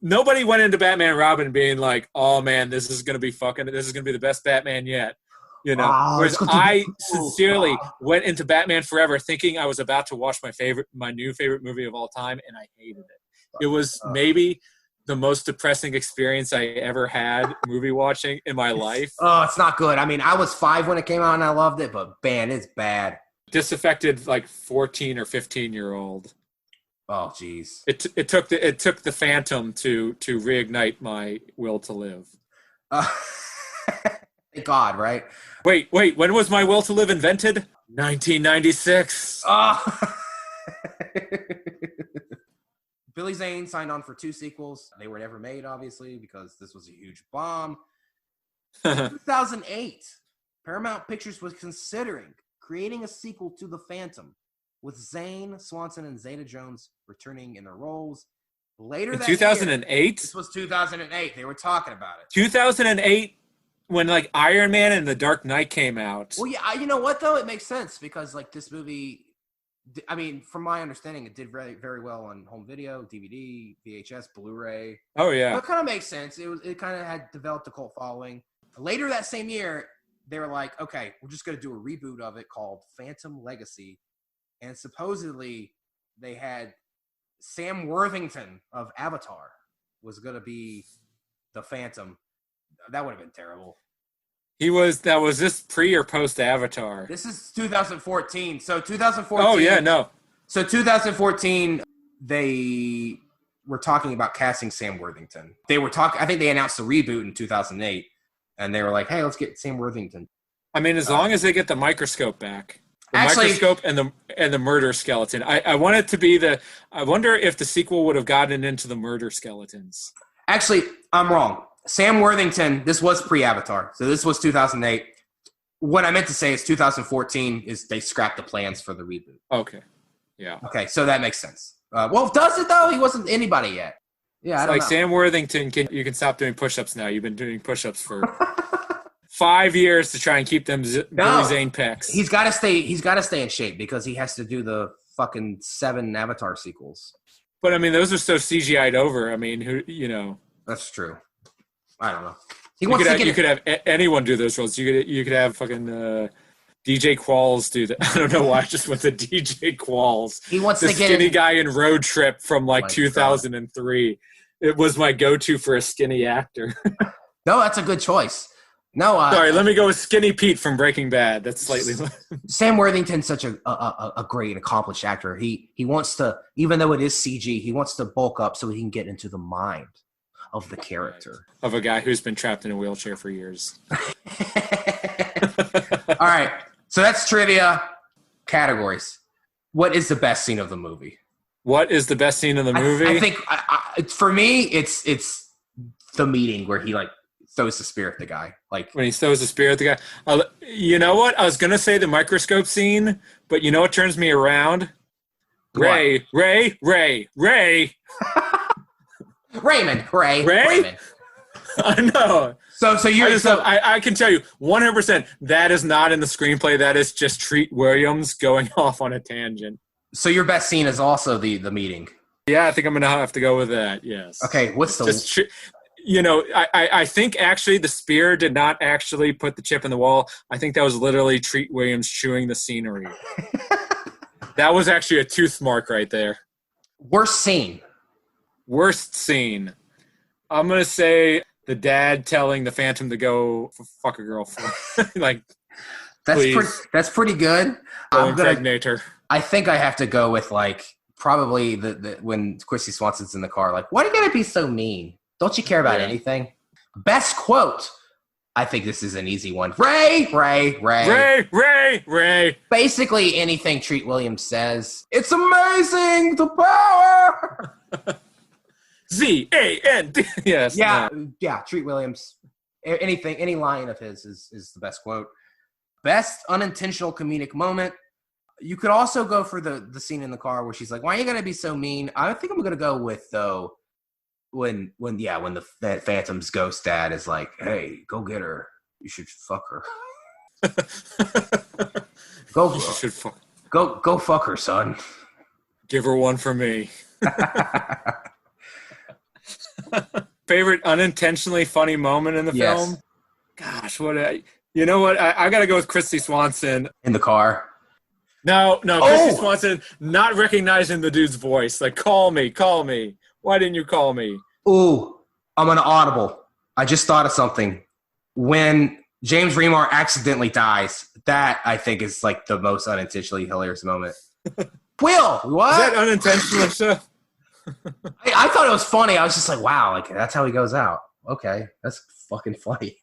nobody went into Batman and Robin being like, oh, man, this is going to be the best Batman yet. You know, whereas I sincerely went into Batman Forever thinking I was about to watch my new favorite movie of all time, and I hated it. It was maybe the most depressing experience I ever had movie watching in my life. Oh, it's not good. I mean, I was 5 when it came out, and I loved it, but man, it's bad. Disaffected like 14 or 15-year-old. Oh, jeez. It took the Phantom to reignite my will to live. Thank God, right? Wait. When was my will to live invented? 1996. Oh. Billy Zane signed on for 2 sequels. They were never made, obviously, because this was a huge bomb. 2008, Paramount Pictures was considering creating a sequel to The Phantom, with Zane, Swanson, and Zeta-Jones returning in their roles. Later that 2008? Year, this was 2008. They were talking about it. 2008, when like Iron Man and The Dark Knight came out. Well, yeah, you know what though? It makes sense because like this movie, I mean, from my understanding, it did very, very well on home video, DVD, VHS, Blu-ray. Oh yeah, so it kind of makes sense. It kind of had developed a cult following. Later that same year, they were like, okay, we're just going to do a reboot of it called Phantom Legacy. And supposedly they had Sam Worthington of Avatar was going to be the Phantom. That would have been terrible. That was this pre or post Avatar? This is 2014. So 2014. Oh, yeah, no. So 2014, they were talking about casting Sam Worthington. I think they announced the reboot in 2008, and they were like, "Hey, let's get Sam Worthington." I mean, as long as they get the microscope back, microscope and the murder skeleton. I want it to be I wonder if the sequel would have gotten into the murder skeletons. Actually, I'm wrong. Sam Worthington. This was pre-Avatar, so this was 2008. What I meant to say is 2014 is they scrapped the plans for the reboot. Okay. Yeah. Okay, so that makes sense. Well, does it though? He wasn't anybody yet. Yeah, I don't know. Sam Worthington, you can stop doing push-ups now. You've been doing push-ups for 5 years to try and keep them Billy Zane pecs. He's got to stay. He's got to stay in shape because he has to do the fucking 7 Avatar sequels. But I mean, those are so CGI'd over. I mean, who? That's true. I don't know. You could have anyone do those roles. You could have fucking. DJ Qualls do that. I don't know why I just went to DJ Qualls. He wants to get skinny guy in Road Trip from 2003. It was my go-to for a skinny actor. No, that's a good choice. No, sorry. Let me go with Skinny Pete from Breaking Bad. That's slightly. Sam Worthington's such a great, accomplished actor. He wants to, even though it is CG, he wants to bulk up so he can get into the mind of the character of a guy who's been trapped in a wheelchair for years. All right. So that's trivia categories. What is the best scene of the movie? What is the best scene of the movie? I think for me, it's the meeting where he throws the spear at the guy. When he throws the spear at the guy. You know what? I was gonna say the microscope scene, but you know what turns me around? Ray. Raymond. Raymond. I know. I can tell you 100% that is not in the screenplay. That is just Treat Williams going off on a tangent. So your best scene is also the meeting. Yeah, I think I'm gonna have to go with that. Yes. Okay. What's the? I think actually the spear did not actually put the chip in the wall. I think that was literally Treat Williams chewing the scenery. That was actually a tooth mark right there. Worst scene. I'm gonna say the dad telling the Phantom to go fuck a girl for that's pretty good. Impregnator. I think I have to go with probably the when Christy Swanson's in the car. Why do you gotta be so mean? Don't you care about anything? Best quote. I think this is an easy one. Ray. Basically anything Treat Williams says. It's amazing the power. Z-A-N-D. Yes. Yeah. Treat Williams. Any line of his is the best quote. Best unintentional comedic moment. You could also go for the scene in the car where she's like, "Why are you gonna be so mean?" I think I'm gonna go with though when the Phantom's ghost dad is like, "Hey, go get her. You should fuck her. Go fuck her, son. Give her one for me." Favorite unintentionally funny moment in the film? Gosh, you know what? I got to go with Christy Swanson. In the car? No, Christy Swanson not recognizing the dude's voice. Call me. Why didn't you call me? Ooh, I'm an audible. I just thought of something. When James Remar accidentally dies, that I think is the most unintentionally hilarious moment. Will, what? Is that unintentional, sir? I thought it was funny. I was just wow, that's how he goes out. Okay, that's fucking funny.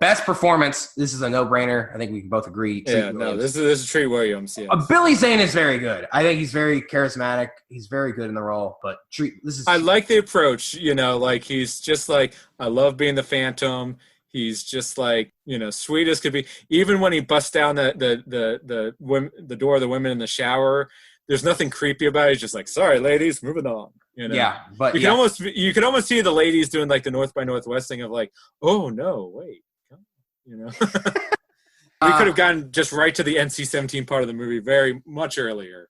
Best performance. This is a no-brainer. I think we can both agree. This is Treat Williams. Yeah. Billy Zane is very good. I think he's very charismatic. He's very good in the role. But I like the approach. He's just I love being the Phantom. He's just sweet as could be. Even when he busts down the door of the women in the shower, there's nothing creepy about it. He's just sorry, ladies, moving on. Yeah, but you can almost see the ladies doing the North by Northwest thing of oh no, wait, we could have gone just right to the NC-17 part of the movie very much earlier.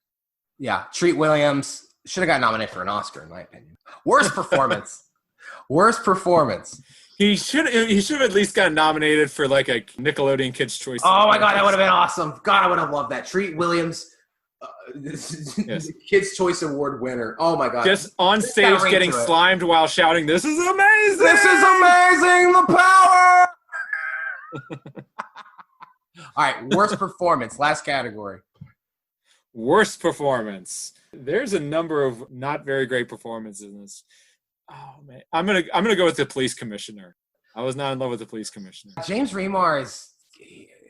Yeah, Treat Williams should have got nominated for an Oscar, in my opinion. Worst performance. He should have at least got nominated for a Nickelodeon Kids' Choice. Oh my God, that would have been awesome. God, I would have loved that. Treat Williams. Yes. Kids' Choice Award winner. Oh my God! Just on stage getting slimed while shouting, "This is amazing! This is amazing! The power!" All right, worst performance. Last category. Worst performance. There's a number of not very great performances in this. Oh man, I'm gonna go with the police commissioner. I was not in love with the police commissioner. James Remar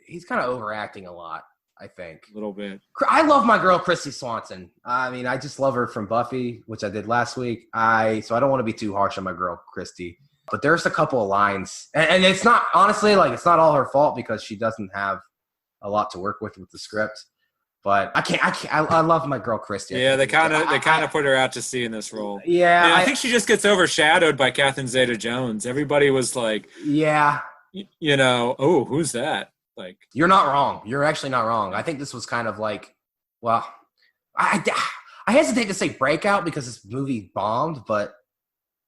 he's kind of overacting a lot, I think. A little bit. I love my girl Christy Swanson. I mean, I just love her from Buffy, which I did last week. So I don't want to be too harsh on my girl Christy. But there's a couple of lines, and it's not, honestly, like, it's not all her fault because she doesn't have a lot to work with the script. But I love my girl Christy. Yeah, they kind of put her out to sea in this role. Yeah. And I think she just gets overshadowed by Catherine Zeta-Jones. Everybody was like, yeah, oh, who's that? Like, you're not wrong. You're actually not wrong. I think this was kind of like, well, I hesitate to say breakout because this movie bombed, but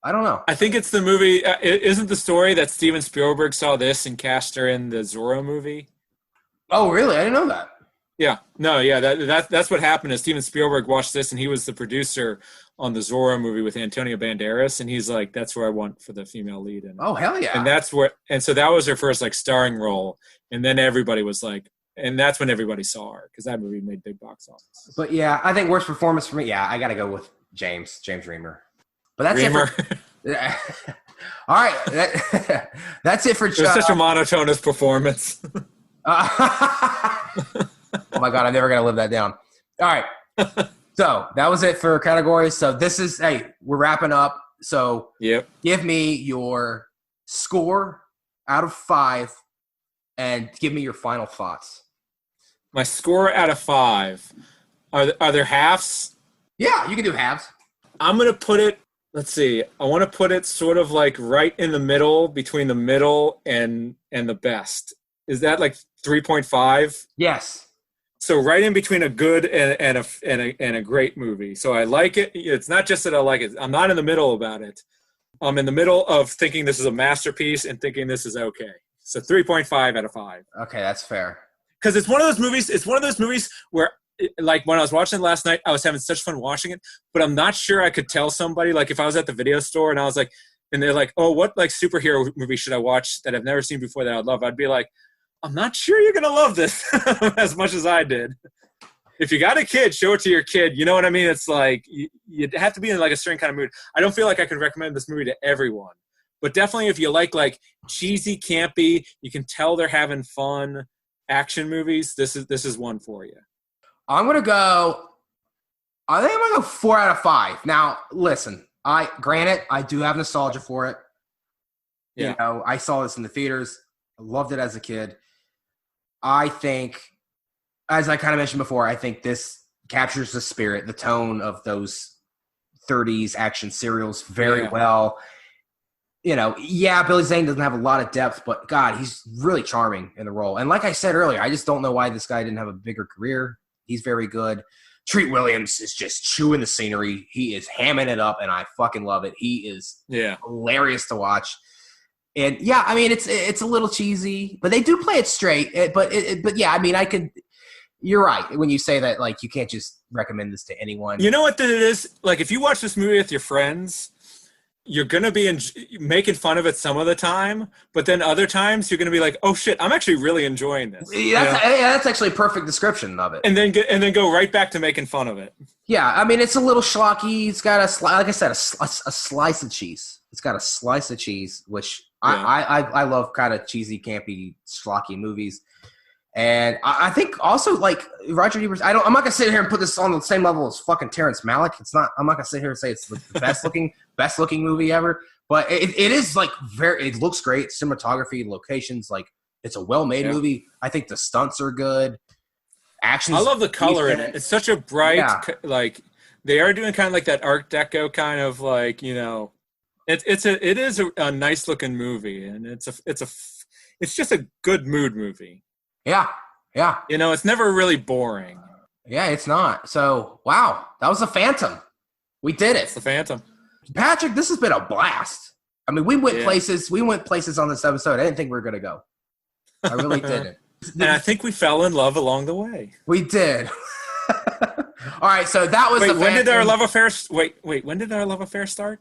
I don't know. I think it's the movie. Isn't the story that Steven Spielberg saw this and cast her in the Zorro movie? Oh, really? I didn't know that. Yeah. No, yeah. That's what happened is Steven Spielberg watched this and he was the producer on the Zorro movie with Antonio Banderas, and he's like, that's where I want for the female lead. And oh, hell yeah. And so that was her first like starring role, and then everybody was like, and that's when everybody saw her because that movie made big box office. But yeah, I think worst performance for me, yeah, I got to go with James Remar. But that's it. All right, that's it for. It was such a monotonous performance. Oh my God, I'm never gonna live that down. All right, so that was it for categories. So we're wrapping up. So yep, give me your score out of 5, and give me your final thoughts. My score out of 5. Are there halves? Yeah, you can do halves. I'm gonna put it. Let's see. I want to put it sort of like right in the middle, between the middle and the best. Is that like 3.5? Yes. So right in between a good and a great movie. So I like it. It's not just that I like it. I'm not in the middle about it. I'm in the middle of thinking this is a masterpiece and thinking this is okay. So 3.5 out of 5. Okay, that's fair. Because it's one of those movies. It's one of those movies where, like, when I was watching it last night, I was having such fun watching it, but I'm not sure I could tell somebody, like, if I was at the video store and I was like, and they're like, oh, what like superhero movie should I watch that I've never seen before that I'd love? I'd be like, I'm not sure you're gonna love this as much as I did. If you got a kid, show it to your kid. You know what I mean? It's like you have to be in like a certain kind of mood. I don't feel like I could recommend this movie to everyone, but definitely if you like cheesy, campy, you can tell they're having fun action movies. This is one for you. I think I'm gonna go 4 out of 5. Now, listen, I do have nostalgia for it. Yeah. You know, I saw this in the theaters. I loved it as a kid. I think, as I kind of mentioned before, I think this captures the spirit, the tone of those 30s action serials very well. You know, yeah, Billy Zane doesn't have a lot of depth, but God, he's really charming in the role. And like I said earlier, I just don't know why this guy didn't have a bigger career. He's very good. Treat Williams is just chewing the scenery. He is hamming it up, and I fucking love it. He is hilarious to watch. And yeah, I mean, it's a little cheesy, but they do play it straight. But yeah, I mean, you're right when you say that, like, you can't just recommend this to anyone. You know what it is? Like, if you watch this movie with your friends, you're going to be making fun of it some of the time, but then other times you're going to be like, oh shit, I'm actually really enjoying this. That's actually a perfect description of it. And then go right back to making fun of it. Yeah, I mean, it's a little schlocky. It's got like I said, a slice of cheese. It's got a slice of cheese, which I love kind of cheesy, campy, schlocky movies. And I think also, like, Roger Ebert, I'm not gonna sit here and put this on the same level as fucking Terrence Malick. I'm not gonna sit here and say it's the best looking movie ever. But it is like it looks great, cinematography, locations, like it's a well-made movie. I think the stunts are good. Action. I love the color in it. It's such a bright, like they are doing kind of like that Art Deco kind of like, you know, it is a nice looking movie, and it's just a good mood movie. Yeah. You know, it's never really boring. Yeah, it's not. So, wow, that was The Phantom. We did it. It's The Phantom. Patrick, this has been a blast. I mean, we went places. We went places on this episode I didn't think we were going to go. I really didn't. And I think we fell in love along the way. We did. All right, so that was when did our love affair when did our love affair start?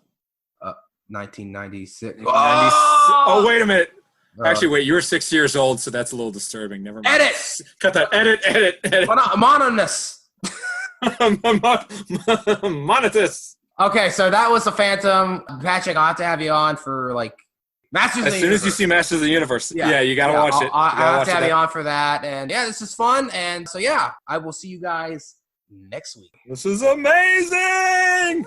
1996. Oh, wait a minute. Actually, wait, you were 6 years old, so that's a little disturbing. Never mind. Edit! Cut that. Edit. Monotonous. Monetus. Okay, so that was the Phantom. Patrick, I'll have to have you on for like Masters of the As soon Universe. as you see Masters of the Universe, yeah, you gotta watch it. I have to have you on for that. And yeah, this is fun. And so yeah, I will see you guys next week. This is amazing.